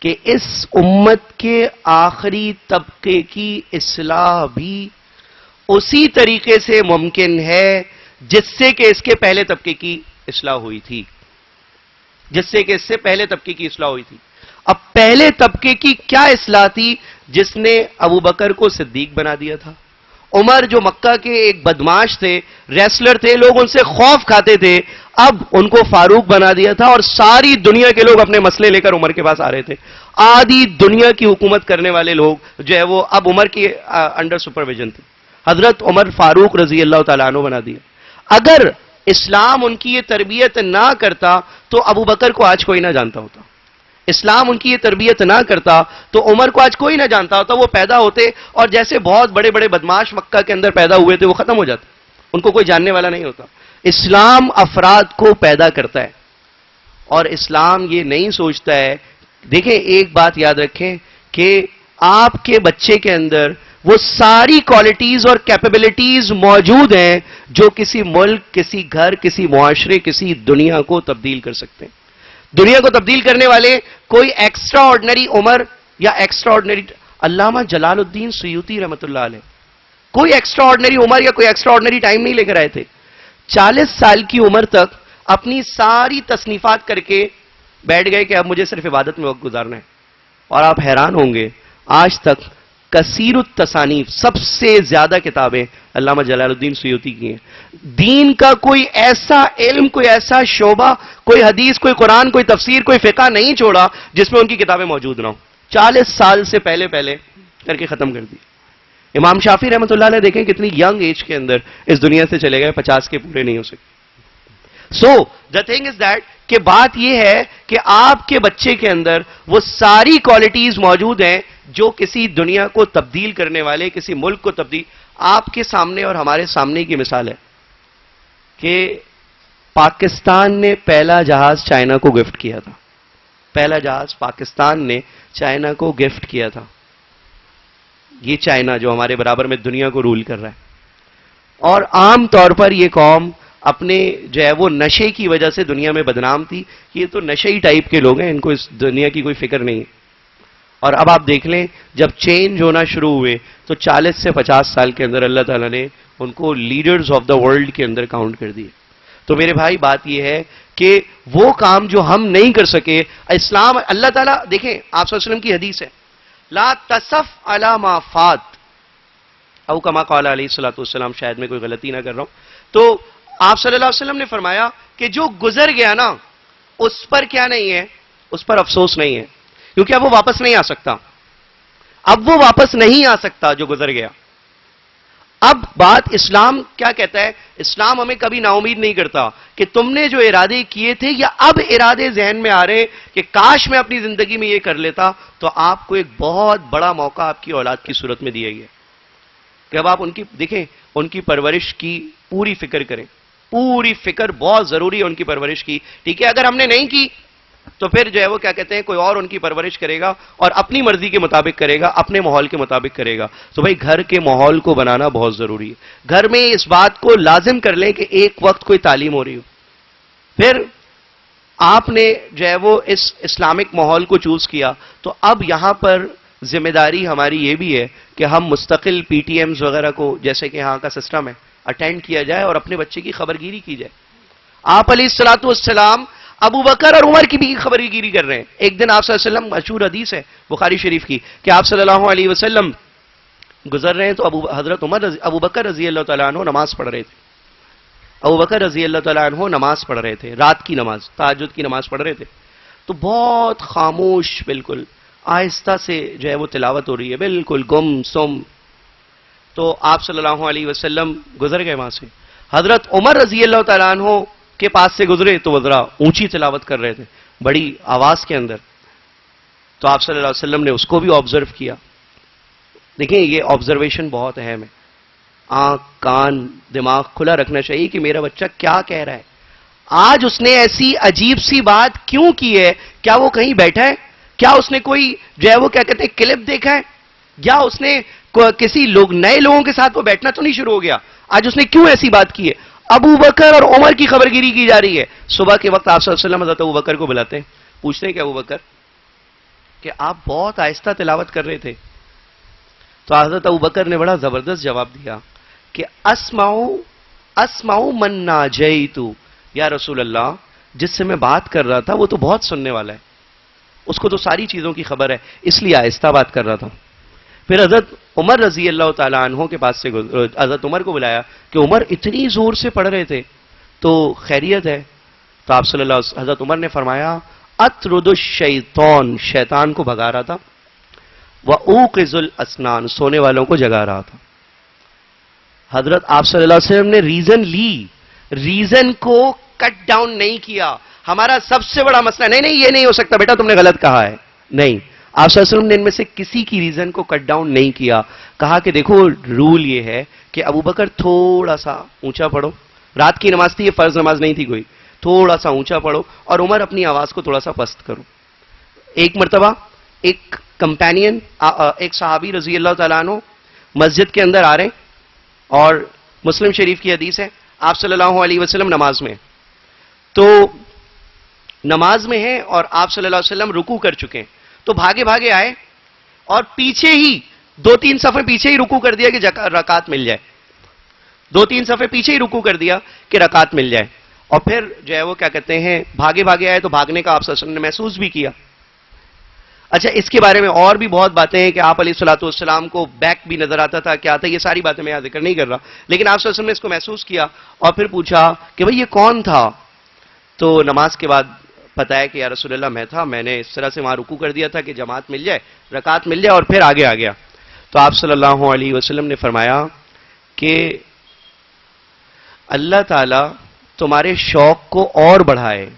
کہ اس امت کے آخری طبقے کی اصلاح بھی اسی طریقے سے ممکن ہے جس سے کہ اس کے پہلے طبقے کی اصلاح ہوئی تھی، اب پہلے طبقے کی کیا اصلاح تھی؟ جس نے ابو بکر کو صدیق بنا دیا تھا. عمر جو مکہ کے ایک بدماش تھے، ریسلر تھے، لوگ ان سے خوف کھاتے تھے، اب ان کو فاروق بنا دیا تھا اور ساری دنیا کے لوگ اپنے مسئلے لے کر عمر کے پاس آ رہے تھے. آدھی دنیا کی حکومت کرنے والے لوگ جو ہے وہ اب عمر کے انڈر سپرویژن تھے. حضرت عمر فاروق رضی اللہ تعالیٰ عنہ بنا دیا. اگر اسلام ان کی یہ تربیت نہ کرتا تو ابو بکر کو آج کوئی نہ جانتا ہوتا. اسلام ان کی یہ تربیت نہ کرتا تو عمر کو آج کوئی نہ جانتا ہوتا. وہ پیدا ہوتے اور جیسے بہت بڑے بڑے بدماش مکہ کے اندر پیدا ہوئے تھے وہ ختم ہو جاتے، ان کو کوئی جاننے والا نہیں ہوتا. اسلام افراد کو پیدا کرتا ہے اور اسلام یہ نہیں سوچتا ہے. دیکھیں ایک بات یاد رکھیں کہ آپ کے بچے کے اندر وہ ساری کوالٹیز اور کیپیبلٹیز موجود ہیں جو کسی ملک، کسی گھر، کسی معاشرے، کسی دنیا کو تبدیل کر سکتے ہیں. دنیا کو تبدیل کرنے والے کوئی ایکسٹرا آرڈنری عمر یا ایکسٹرا آرڈنری علامہ جلال الدین سیوطی رحمۃ اللہ علیہ کوئی ایکسٹرا آرڈنری عمر یا کوئی ایکسٹرا آرڈنری ٹائم نہیں لے کر آئے تھے. 40 سال کی عمر تک اپنی ساری تصنیفات کر کے بیٹھ گئے کہ اب مجھے صرف عبادت میں وقت گزارنا ہے. اور آپ حیران ہوں گے آج تک کثیر التصانیف، سب سے زیادہ کتابیں علامہ جلال الدین سیوطی کی ہیں. دین کا کوئی ایسا علم، کوئی ایسا شعبہ، کوئی حدیث، کوئی قرآن، کوئی تفسیر، کوئی فقہ نہیں چھوڑا جس میں ان کی کتابیں موجود نہ ہوں. 40 سال سے پہلے کر کے ختم کر دی. امام شافعی رحمۃ اللہ علیہ دیکھیں کتنی ینگ ایج کے اندر اس دنیا سے چلے گئے، 50 کے پورے نہیں ہو سکے. سو دا تھنگ از دیٹ کہ بات یہ ہے کہ آپ کے بچے کے اندر وہ ساری کوالٹیز موجود ہیں جو کسی دنیا کو تبدیل کرنے والے، کسی ملک کو تبدیل. آپ کے سامنے اور ہمارے سامنے کی مثال ہے کہ پاکستان نے پہلا جہاز چائنا کو گفٹ کیا تھا. پہلا جہاز پاکستان نے چائنا کو گفٹ کیا تھا. یہ چائنا جو ہمارے برابر میں دنیا کو رول کر رہا ہے. اور عام طور پر یہ قوم اپنے جو ہے وہ نشے کی وجہ سے دنیا میں بدنام تھی. یہ تو نشئی ٹائپ کے لوگ ہیں, ان کو اس دنیا کی کوئی فکر نہیں ہے. اور اب آپ دیکھ لیں جب چینج ہونا شروع ہوئے تو 40 سے 50 سال کے اندر اللہ تعالیٰ نے ان کو لیڈرز آف دا ورلڈ کے اندر کاؤنٹ کر دیے. تو میرے بھائی بات یہ ہے کہ وہ کام جو ہم نہیں کر سکے, اسلام اللہ تعالیٰ دیکھیں آپ صلی اللہ علیہ وسلم کی حدیث ہے, لا تصف علی ما فات او کما قال علیہ الصلوۃ والسلام, شاید میں کوئی غلطی نہ کر رہا ہوں. تو آپ صلی اللہ علیہ وسلم نے فرمایا کہ جو گزر گیا نا اس پر کیا نہیں ہے, اس پر افسوس نہیں ہے, کیونکہ اب وہ واپس نہیں آ سکتا. اب وہ واپس نہیں آ سکتا جو گزر گیا. اب بات اسلام کیا کہتا ہے, اسلام ہمیں کبھی نا امید نہیں کرتا کہ تم نے جو ارادے کیے تھے یا اب ارادے ذہن میں آ رہے کہ کاش میں اپنی زندگی میں یہ کر لیتا, تو آپ کو ایک بہت بڑا موقع آپ کی اولاد کی صورت میں دیا گیا کہ اب آپ ان کی دیکھیں, ان کی پرورش کی پوری فکر کریں. پوری فکر بہت ضروری ہے ان کی پرورش کی. ٹھیک ہے, اگر ہم نے نہیں کی تو پھر جو ہے وہ کیا کہتے ہیں کوئی اور ان کی پرورش کرے گا اور اپنی مرضی کے مطابق کرے گا, اپنے ماحول کے مطابق کرے گا. تو بھائی گھر کے ماحول کو بنانا بہت ضروری ہے. گھر میں اس بات کو لازم کر لیں کہ ایک وقت کوئی تعلیم ہو رہی ہو. پھر آپ نے جو ہے وہ اس اسلامک ماحول کو چوز کیا, تو اب یہاں پر ذمہ داری ہماری یہ بھی ہے کہ ہم مستقل پی ٹی ایمز وغیرہ کو, جیسے کہ یہاں کا سسٹم ہے, اٹینڈ کیا جائے اور اپنے بچے کی خبرگیری کی جائے. آپ علیہ الصلوۃ والسلام ابو بکر اور عمر کی بھی خبرگیری کر رہے ہیں. ایک دن آپ صلی اللہ علیہ وسلم, مشہور حدیث ہے بخاری شریف کی, کہ آپ صلی اللہ علیہ وسلم گزر رہے ہیں تو حضرت ابو بکر رضی اللہ تعالیٰ عنہ نماز پڑھ رہے تھے. ابو بکر رضی اللہ تعالیٰ عنہ نماز پڑھ رہے تھے, رات کی نماز, تہجد کی نماز پڑھ رہے تھے. تو بہت خاموش, بالکل آہستہ سے جو ہے وہ تلاوت ہو رہی ہے, بالکل گم سم. تو آپ صلی اللہ علیہ وسلم گزر گئے وہاں سے. حضرت عمر رضی اللہ تعالیٰ عنہ کے پاس سے گزرے تو وہ ذرا اونچی تلاوت کر رہے تھے, بڑی آواز کے اندر. تو آپ صلی اللہ علیہ وسلم نے اس کو بھی آبزرو کیا. دیکھیں یہ آبزرویشن بہت اہم ہے. آنکھ, کان, دماغ کھلا رکھنا چاہیے کہ میرا بچہ کیا کہہ رہا ہے. آج اس نے ایسی عجیب سی بات کیوں کی ہے؟ کیا وہ کہیں بیٹھا ہے؟ کیا اس نے کوئی جو ہے وہ کیا کہتے ہیں کلپ دیکھا ہے؟ یا اس نے کسی نئے لوگوں کے ساتھ وہ بیٹھنا تو نہیں شروع ہو گیا؟ آج اس نے کیوں ایسی بات کی ہے؟ ابو بکر اور عمر کی خبرگیری کی جا رہی ہے. صبح کے وقت آپ صلی اللہ علیہ وسلم حضرت ابو بکر کو بلاتے ہیں, پوچھتے ہیں کہ ابو بکر کہ آپ بہت آہستہ تلاوت کر رہے تھے. تو حضرت ابو بکر نے بڑا زبردست جواب دیا کہ اسمعو من ناجیت, یا رسول اللہ جس سے میں بات کر رہا تھا وہ تو بہت سننے والا ہے, اس کو تو ساری چیزوں کی خبر ہے, اس لیے آہستہ بات کر رہا تھا. پھر حضرت عمر رضی اللہ تعالیٰ عنہ کے پاس سے حضرت عمر کو بلایا کہ عمر اتنی زور سے پڑھ رہے تھے تو خیریت ہے؟ تو آپ صلی اللہ حضرت عمر نے فرمایا اطرد الشیطان, شیطان کو بھگا رہا تھا, وَأُوقِظُ الْأَسْنَانَ, سونے والوں کو جگا رہا تھا. حضرت آپ صلی اللہ علیہ وسلم نے ریزن لی, ریزن کو کٹ ڈاؤن نہیں کیا. ہمارا سب سے بڑا مسئلہ نہیں یہ نہیں ہو سکتا بیٹا تم نے غلط کہا ہے, نہیں. آپ صلی اللہ علیہ وسلم نے ان میں سے کسی کی ریزن کو کٹ ڈاؤن نہیں کیا. کہا کہ دیکھو رول یہ ہے کہ ابو بکر تھوڑا سا اونچا پڑھو, رات کی نماز تھی, یہ فرض نماز نہیں تھی کوئی, تھوڑا سا اونچا پڑھو, اور عمر اپنی آواز کو تھوڑا سا پست کرو. ایک مرتبہ ایک کمپینین, ایک صحابی رضی اللہ تعالیٰ عنہ مسجد کے اندر آ رہے ہیں, اور مسلم شریف کی حدیث ہے, آپ صلی اللہ علیہ وسلم نماز میں, تو نماز میں ہیں اور آپ صلی اللہ علیہ وسلم رکوع کر چکے ہیں. تو بھاگے بھاگے آئے اور پیچھے ہی 2-3 صفحے پیچھے ہی رکوع کر دیا کہ رکعت مل جائے. 2-3 صفحے پیچھے ہی رکوع کر دیا کہ رکعت مل جائے. اور پھر جو ہے وہ کیا کہتے ہیں بھاگے بھاگے آئے تو بھاگنے کا آپ صلی اللہ علیہ وسلم نے محسوس بھی کیا. اچھا اس کے بارے میں اور بھی بہت باتیں ہیں کہ آپ علیہ الصلوۃ والسلام کو بیک بھی نظر آتا تھا, کیا تھا, یہ ساری باتیں میں یہاں ذکر نہیں کر رہا, لیکن آپ صلی اللہ علیہ وسلم نے اس کو محسوس کیا اور پھر پوچھا کہ بھئی یہ کون تھا؟ تو نماز کے بعد بتایا کہ یا رسول اللہ میں تھا, میں نے اس طرح سے وہاں رکوع کر دیا تھا کہ جماعت مل جائے, رکعت مل جائے, اور پھر آگے آ گیا. تو آپ صلی اللہ علیہ وسلم نے فرمایا کہ اللہ تعالی تمہارے شوق کو اور بڑھائے,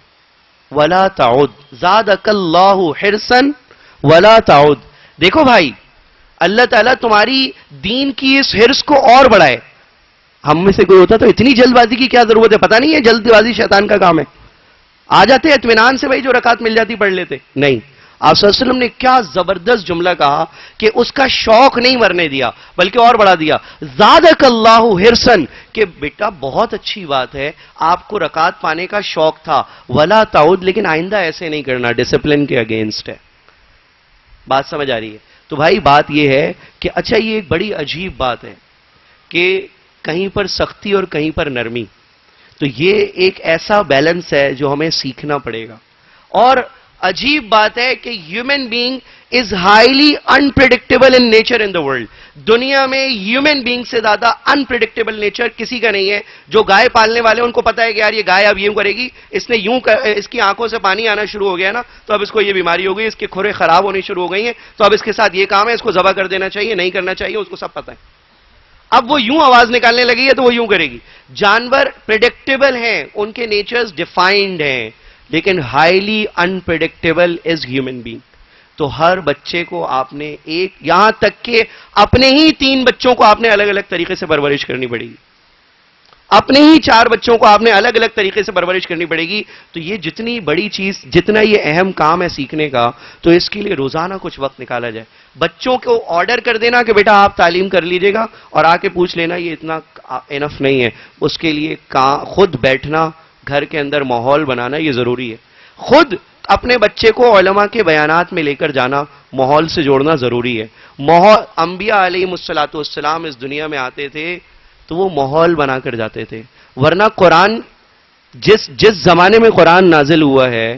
ولا تعد زادک اللہ حرصا ولا تعد. دیکھو بھائی اللہ تعالیٰ تمہاری دین کی اس حرص کو اور بڑھائے. ہم میں سے کوئی ہوتا تو اتنی جلد بازی کی کیا ضرورت ہے؟ پتہ نہیں ہے جلد بازی شیطان کا کام ہے. آ جاتے اطمینان سے بھائی جو رکعت مل جاتی پڑھ لیتے. نہیں، آپ صلی اللہ علیہ وسلم نے کیا زبردست جملہ کہا کہ اس کا شوق نہیں مرنے دیا بلکہ اور بڑھا دیا. زادک اللہ حرصن، کہ بیٹا بہت اچھی بات ہے آپ کو رکعت پانے کا شوق تھا، ولا تعود، لیکن آئندہ ایسے نہیں کرنا، ڈسپلن کے اگینسٹ ہے. بات سمجھ آ رہی ہے؟ تو بھائی بات یہ ہے کہ اچھا یہ ایک بڑی عجیب بات ہے کہ کہیں پر سختی اور کہیں پر نرمی. تو یہ ایک ایسا بیلنس ہے جو ہمیں سیکھنا پڑے گا. اور عجیب بات ہے کہ human being is highly unpredictable in nature in the world. دنیا میں ہیومن بینگ سے زیادہ انپریڈکٹیبل نیچر کسی کا نہیں ہے. جو گائے پالنے والے ان کو پتا ہے کہ یار یہ گائے اب یوں کرے گی، اس نے یوں اس کی آنکھوں سے پانی آنا شروع ہو گیا نا تو اب اس کو یہ بیماری ہو گئی، اس کے کھرے خراب ہونی شروع ہو گئی ہیں تو اب اس کے ساتھ یہ کام ہے، اس کو ذبح کر دینا چاہیے، نہیں کرنا چاہیے، اس کو سب پتا ہے. اب وہ یوں آواز نکالنے لگی ہے تو وہ یوں کرے گی. جانور پریڈکٹیبل ہیں، ان کے نیچرز ڈیفائنڈ ہیں، لیکن highly unpredictable is human being. تو ہر بچے کو آپ نے ایک، یہاں تک کہ اپنے ہی 3 بچوں کو آپ نے الگ الگ طریقے سے پرورش کرنی پڑے گی، اپنے ہی 4 بچوں کو آپ نے الگ الگ طریقے سے پرورش کرنی پڑے گی. تو یہ جتنی بڑی چیز، جتنا یہ اہم کام ہے سیکھنے کا، تو اس کے لیے روزانہ کچھ وقت نکالا جائے. بچوں کو آرڈر کر دینا کہ بیٹا آپ تعلیم کر لیجئے گا اور آ کے پوچھ لینا، یہ اتنا انف نہیں ہے. اس کے لیے خود بیٹھنا، گھر کے اندر ماحول بنانا یہ ضروری ہے. خود اپنے بچے کو علماء کے بیانات میں لے کر جانا، ماحول سے جوڑنا ضروری ہے. انبیاء علیہم الصلوۃ والسلام اس دنیا میں آتے تھے تو وہ ماحول بنا کر جاتے تھے. ورنہ قرآن جس زمانے میں قرآن نازل ہوا ہے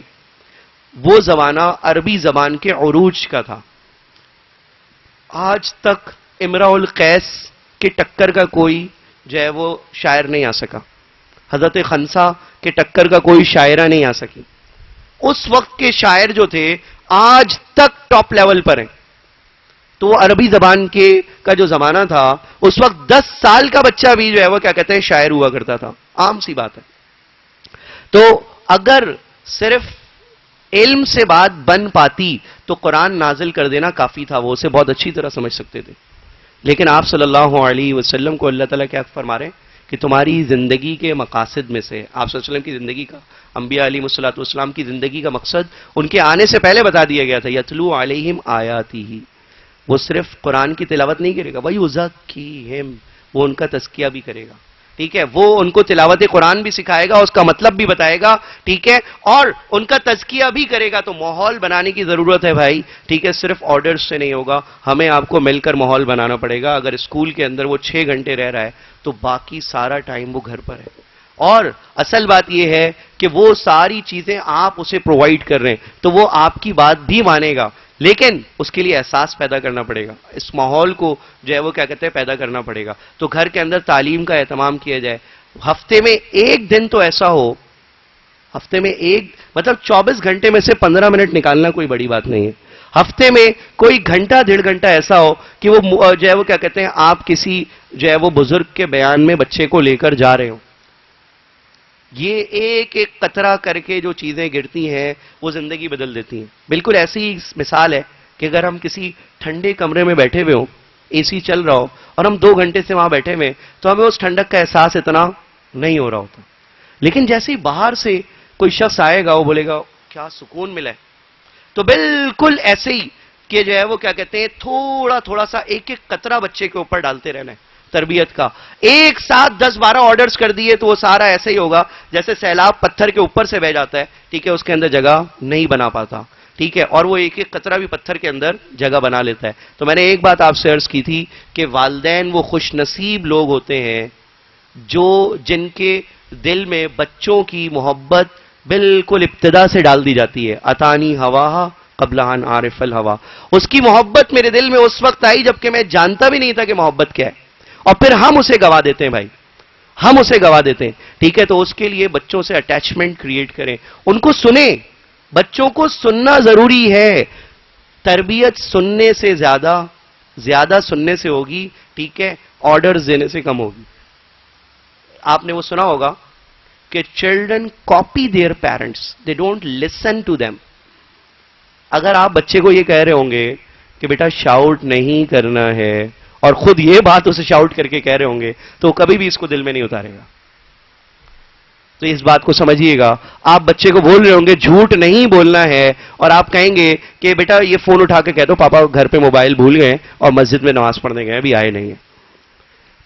وہ زمانہ عربی زبان کے عروج کا تھا. آج تک امرؤ القیس کے ٹکر کا کوئی جو ہے وہ شاعر نہیں آ سکا، حضرت خنسا کے ٹکر کا کوئی شاعرہ نہیں آ سکی. اس وقت کے شاعر جو تھے آج تک ٹاپ لیول پر ہیں. تو وہ عربی زبان کا جو زمانہ تھا، اس وقت 10 سال کا بچہ بھی جو ہے وہ کیا کہتے ہیں شاعر ہوا کرتا تھا. عام سی بات ہے. تو اگر صرف علم سے بات بن پاتی تو قرآن نازل کر دینا کافی تھا، وہ اسے بہت اچھی طرح سمجھ سکتے تھے. لیکن آپ صلی اللہ علیہ وسلم کو اللہ تعالیٰ کیا فرما رہے ہیں کہ تمہاری زندگی کے مقاصد میں سے، آپ صلی اللہ علیہ وسلم کی زندگی کا، انبیاء علیہ الصلوۃ والسلام کی زندگی کا مقصد ان کے آنے سے پہلے بتا دیا گیا تھا. یتلو علیہم آیاتہ، وہ صرف قرآن کی تلاوت نہیں کرے گا، وَيُزَكِّيهِمْ، وہ ان کا تزکیہ بھی کرے گا. ٹھیک ہے، وہ ان کو تلاوت قرآن بھی سکھائے گا، اس کا مطلب بھی بتائے گا. ٹھیک ہے، اور ان کا تزکیہ بھی کرے گا. تو ماحول بنانے کی ضرورت ہے بھائی. ٹھیک ہے، صرف آرڈرز سے نہیں ہوگا، ہمیں آپ کو مل کر ماحول بنانا پڑے گا. اگر اسکول کے اندر وہ 6 گھنٹے رہ رہا ہے تو باقی سارا ٹائم وہ گھر پر ہے. اور اصل بات یہ ہے کہ وہ ساری چیزیں آپ اسے پرووائڈ کر رہے ہیں تو وہ آپ کی بات بھی مانے گا، لیکن اس کے لیے احساس پیدا کرنا پڑے گا. اس ماحول کو جو ہے وہ کیا کہتے ہیں پیدا کرنا پڑے گا. تو گھر کے اندر تعلیم کا اہتمام کیا جائے. ہفتے میں 1 دن تو ایسا ہو، ہفتے میں مطلب 24 گھنٹے میں سے 15 منٹ نکالنا کوئی بڑی بات نہیں ہے. ہفتے میں کوئی گھنٹہ 1.5 گھنٹہ ایسا ہو کہ وہ جو ہے وہ کیا کہتے ہیں آپ کسی جو ہے وہ بزرگ کے بیان میں بچے کو لے کر جا رہے ہو. یہ ایک ایک قطرہ کر کے جو چیزیں گرتی ہیں وہ زندگی بدل دیتی ہیں. بالکل ایسی مثال ہے کہ اگر ہم کسی ٹھنڈے کمرے میں بیٹھے ہوئے ہوں، اے سی چل رہا ہو اور ہم 2 گھنٹے سے وہاں بیٹھے ہوئے تو ہمیں اس ٹھنڈک کا احساس اتنا نہیں ہو رہا ہوتا. لیکن جیسے ہی باہر سے کوئی شخص آئے گا وہ بولے گا کیا سکون ملا ہے. تو بالکل ایسے ہی کہ جو ہے وہ کیا کہتے ہیں تھوڑا تھوڑا سا ایک ایک قطرہ بچے کے اوپر ڈالتے رہنا ہے تربیت کا. ایک ساتھ 10-12 آرڈرز کر دیے تو وہ سارا ایسے ہی ہوگا جیسے سیلاب پتھر کے اوپر سے بہ جاتا ہے. ٹھیک ہے، اس کے اندر جگہ نہیں بنا پاتا. ٹھیک ہے، اور وہ ایک ایک قطرہ بھی پتھر کے اندر جگہ بنا لیتا ہے. تو میں نے ایک بات آپ سے عرض کی تھی کہ والدین وہ خوش نصیب لوگ ہوتے ہیں جن کے دل میں بچوں کی محبت بالکل ابتدا سے ڈال دی جاتی ہے. اتانی ہوا قبل ان عارف الہوا، اس کی محبت میرے دل میں اس وقت آئی جبکہ میں جانتا بھی نہیں تھا کہ محبت کیا ہے، اور پھر ہم اسے گوا دیتے ہیں بھائی، ہم اسے گوا دیتے ہیں. ٹھیک ہے، تو اس کے لیے بچوں سے اٹیچمنٹ کریٹ کریں، ان کو سنیں. بچوں کو سننا ضروری ہے. تربیت سننے سے زیادہ سننے سے ہوگی. ٹھیک ہے، آرڈرز دینے سے کم ہوگی. آپ نے وہ سنا ہوگا کہ children copy their parents, they don't listen to them. اگر آپ بچے کو یہ کہہ رہے ہوں گے کہ بیٹا شاؤٹ نہیں کرنا ہے اور خود یہ بات اسے شاؤٹ کر کے کہہ رہے ہوں گے تو وہ کبھی بھی اس کو دل میں نہیں اتارے گا. تو اس بات کو سمجھیے گا. آپ بچے کو بول رہے ہوں گے جھوٹ نہیں بولنا ہے, اور آپ کہیں گے کہ بیٹا یہ فون اٹھا کے کہہ دو پاپا گھر پہ موبائل بھول گئے اور مسجد میں نماز پڑھنے گئے ابھی آئے نہیں ہیں,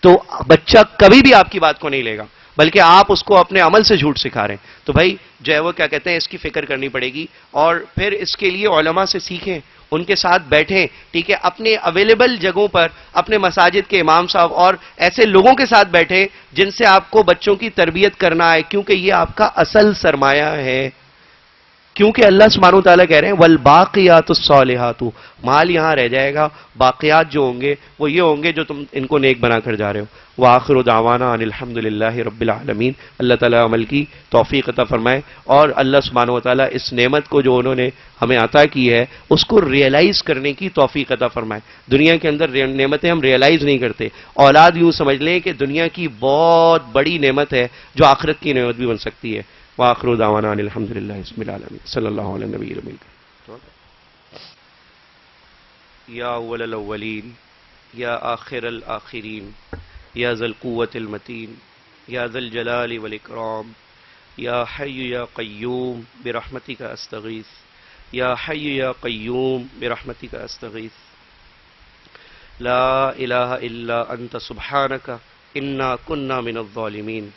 تو بچہ کبھی بھی آپ کی بات کو نہیں لے گا, بلکہ آپ اس کو اپنے عمل سے جھوٹ سکھا رہے ہیں. تو بھائی جو ہے وہ کیا کہتے ہیں, اس کی فکر کرنی پڑے گی, اور پھر اس کے لیے علماء سے سیکھیں, ان کے ساتھ بیٹھیں, ٹھیک ہے, اپنے اویلیبل جگہوں پر اپنے مساجد کے امام صاحب اور ایسے لوگوں کے ساتھ بیٹھیں جن سے آپ کو بچوں کی تربیت کرنا ہے, کیونکہ یہ آپ کا اصل سرمایہ ہے. کیونکہ اللہ سبحانہ وتعالیٰ کہہ رہے ہیں والباقیات الصالحات, مال یہاں رہ جائے گا, باقیات جو ہوں گے وہ یہ ہوں گے جو تم ان کو نیک بنا کر جا رہے ہو. وآخر دعوانا ان الحمدللہ رب العالمین. اللہ تعالیٰ عمل کی توفیق عطا فرمائے, اور اللہ سبحانہ وتعالیٰ اس نعمت کو جو انہوں نے ہمیں عطا کی ہے اس کو ریئلائز کرنے کی توفیق عطا فرمائے. دنیا کے اندر نعمتیں ہم ریئلائز نہیں کرتے. اولاد یوں سمجھ لیں کہ دنیا کی بہت بڑی نعمت ہے جو آخرت کی نعمت بھی بن سکتی ہے. وآخر دعوانا ان الحمدللہ رب العالمین. صلی اللہ علیہ نبی الامین. یا اول الاولین یا آخر الآخرین یا ذا القوة المتین یا ذا الجلال والاکرام یا حی یا قیوم برحمتک استغیث یا حی یا قیوم برحمتک استغیث. لا الہ الا انت سبحانک انا کنا من الظالمین.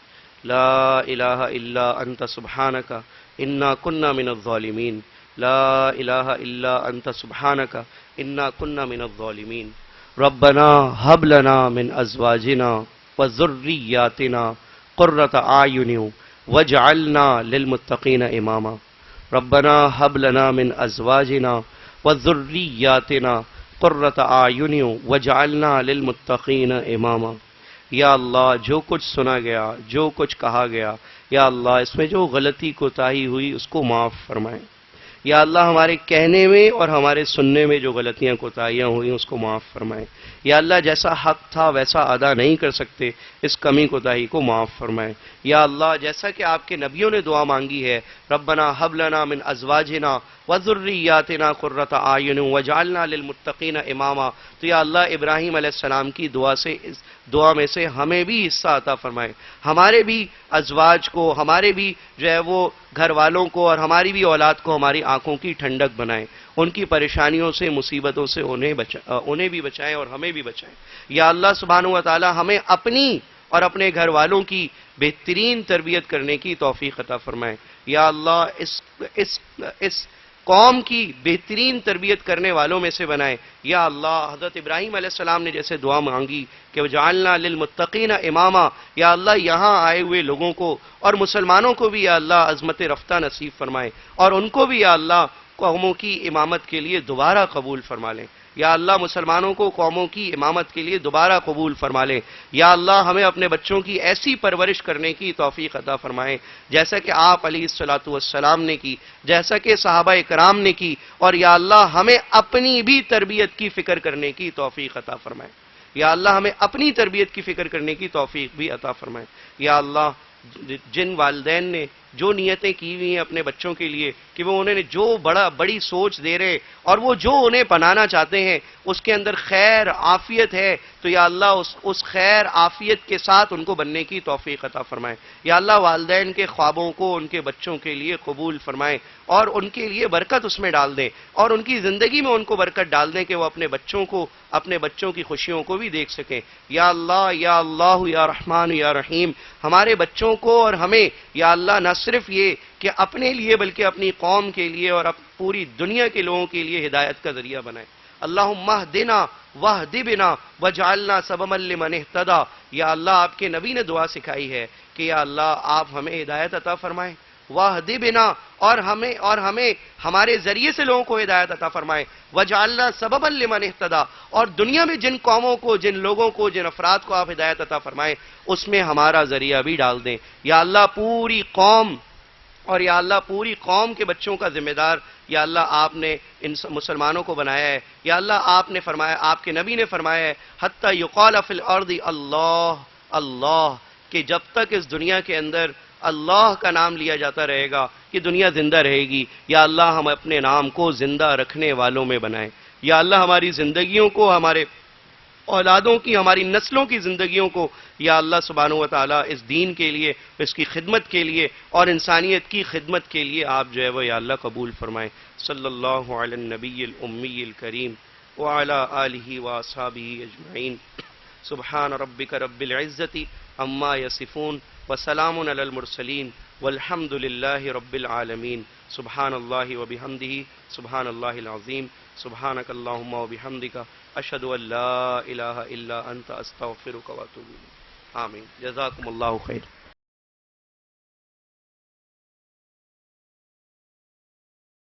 لا الہ الا انت سبحانک انا کنا من الظالمین. لا الہ الا انت سبحانک انا کنا من الظالمین. ربنا هب لنا من ازواجنا وذریاتنا قرۃ اعین واجعلنا للمتقین اماما. ربنا هب لنا من ازواجنا وذریاتنا قرۃ اعین واجعلنا للمتقین اماما. یا اللہ جو کچھ سنا گیا, جو کچھ کہا گیا, یا اللہ اس میں جو غلطی کوتاہی ہوئی اس کو معاف فرمائیں. یا اللہ ہمارے کہنے میں اور ہمارے سننے میں جو غلطیاں کوتاہیاں ہوئیں اس کو معاف فرمائیں. یا اللہ جیسا حق تھا ویسا ادا نہیں کر سکتے, اس کمی کوتاہی کو معاف فرمائیں. یا اللہ جیسا کہ آپ کے نبیوں نے دعا مانگی ہے, ربنا هب لنا من ازواجنا وذریاتنا قرۃ اعین واجعلنا للمتقین اماما, تو یا اللہ ابراہیم علیہ السلام کی دعا سے اس دعا میں سے ہمیں بھی حصہ عطا فرمائیں. ہمارے بھی ازواج کو, ہمارے بھی جو ہے وہ گھر والوں کو اور ہماری بھی اولاد کو ہماری آنکھوں کی ٹھنڈک بنائیں, ان کی پریشانیوں سے مصیبتوں سے انہیں بھی بچائیں اور ہمیں بھی بچائیں. یا اللہ سبحانہ و تعالی ہمیں اپنی اور اپنے گھر والوں کی بہترین تربیت کرنے کی توفیق عطا فرمائیں. یا اللہ اس قوم کی بہترین تربیت کرنے والوں میں سے بنائیں. یا اللہ حضرت ابراہیم علیہ السلام نے جیسے دعا مانگی کہ وجعلنا للمتقین اماما, یا اللہ یہاں آئے ہوئے لوگوں کو اور مسلمانوں کو بھی یا اللہ عظمت رفتہ نصیب فرمائے, اور ان کو بھی یا اللہ قوموں کی امامت کے لیے دوبارہ قبول فرما لیں. یا اللہ مسلمانوں کو قوموں کی امامت کے لیے دوبارہ قبول فرما لیں. یا اللہ ہمیں اپنے بچوں کی ایسی پرورش کرنے کی توفیق عطا فرمائیں جیسا کہ آپ علیہ الصلوۃ والسلام نے کی, جیسا کہ صحابہ کرام نے کی, اور یا اللہ ہمیں اپنی بھی تربیت کی فکر کرنے کی توفیق عطا فرمائیں. یا اللہ ہمیں اپنی تربیت کی فکر کرنے کی توفیق بھی عطا فرمائیں. یا اللہ جن والدین نے جو نیتیں کی ہوئی ہیں اپنے بچوں کے لیے کہ وہ انہیں جو بڑی سوچ دے رہے اور وہ جو انہیں بنانا چاہتے ہیں اس کے اندر خیر عافیت ہے, تو یا اللہ اس خیر عافیت کے ساتھ ان کو بننے کی توفیق عطا فرمائیں. یا اللہ والدین کے خوابوں کو ان کے بچوں کے لیے قبول فرمائیں اور ان کے لیے برکت اس میں ڈال دیں, اور ان کی زندگی میں ان کو برکت ڈال دیں کہ وہ اپنے بچوں کی خوشیوں کو بھی دیکھ سکیں. یا اللہ یا رحمان یا رحیم ہمارے بچوں کو اور ہمیں یا اللہ نہ صرف یہ کہ اپنے لیے بلکہ اپنی قوم کے لیے اور پوری دنیا کے لوگوں کے لیے ہدایت کا ذریعہ بنائیں. اللہم اہدنا واہد بنا واجعلنا سببا لمن اہتدی. یا اللہ آپ کے نبی نے دعا سکھائی ہے کہ یا اللہ آپ ہمیں ہدایت عطا فرمائیں, واہد بنا, اور ہمیں ہمارے ذریعے سے لوگوں کو ہدایت عطا فرمائیں, واجعلنا سببا لمن اہتدی, اور دنیا میں جن قوموں کو, جن لوگوں کو, جن افراد کو آپ ہدایت عطا فرمائیں اس میں ہمارا ذریعہ بھی ڈال دیں. یا اللہ پوری قوم اور یا اللہ پوری قوم کے بچوں کا ذمہ دار یا اللہ آپ نے ان مسلمانوں کو بنایا ہے. یا اللہ آپ نے فرمایا, آپ کے نبی نے فرمایا ہے حتی یقال فی الارض اللہ اللہ, کہ جب تک اس دنیا کے اندر اللہ کا نام لیا جاتا رہے گا یہ دنیا زندہ رہے گی. یا اللہ ہم اپنے نام کو زندہ رکھنے والوں میں بنائیں. یا اللہ ہماری زندگیوں کو, ہمارے اولادوں کی، ہماری نسلوں کی زندگیوں کو یا اللہ سبحانہ و تعالیٰ اس دین کے لیے، اس کی خدمت کے لیے اور انسانیت کی خدمت کے لیے آپ جو ہے وہ یا اللہ قبول فرمائیں۔ صلی اللہ علی النبی الامی الکریم وعلی آلہ واصحابہ اجمعین۔ سبحان ربک رب العزت عما یصفون وسلام علی المرسلین والحمد للہ رب العالمین۔ سبحان اللہ وبحمدہ سبحان اللہ العظیم۔ سبحانک اللہم وبحمدک اشہد ان لا الہ الا انت استغفرک واتوب الیک۔ آمین۔ جزاکم اللہ خیر۔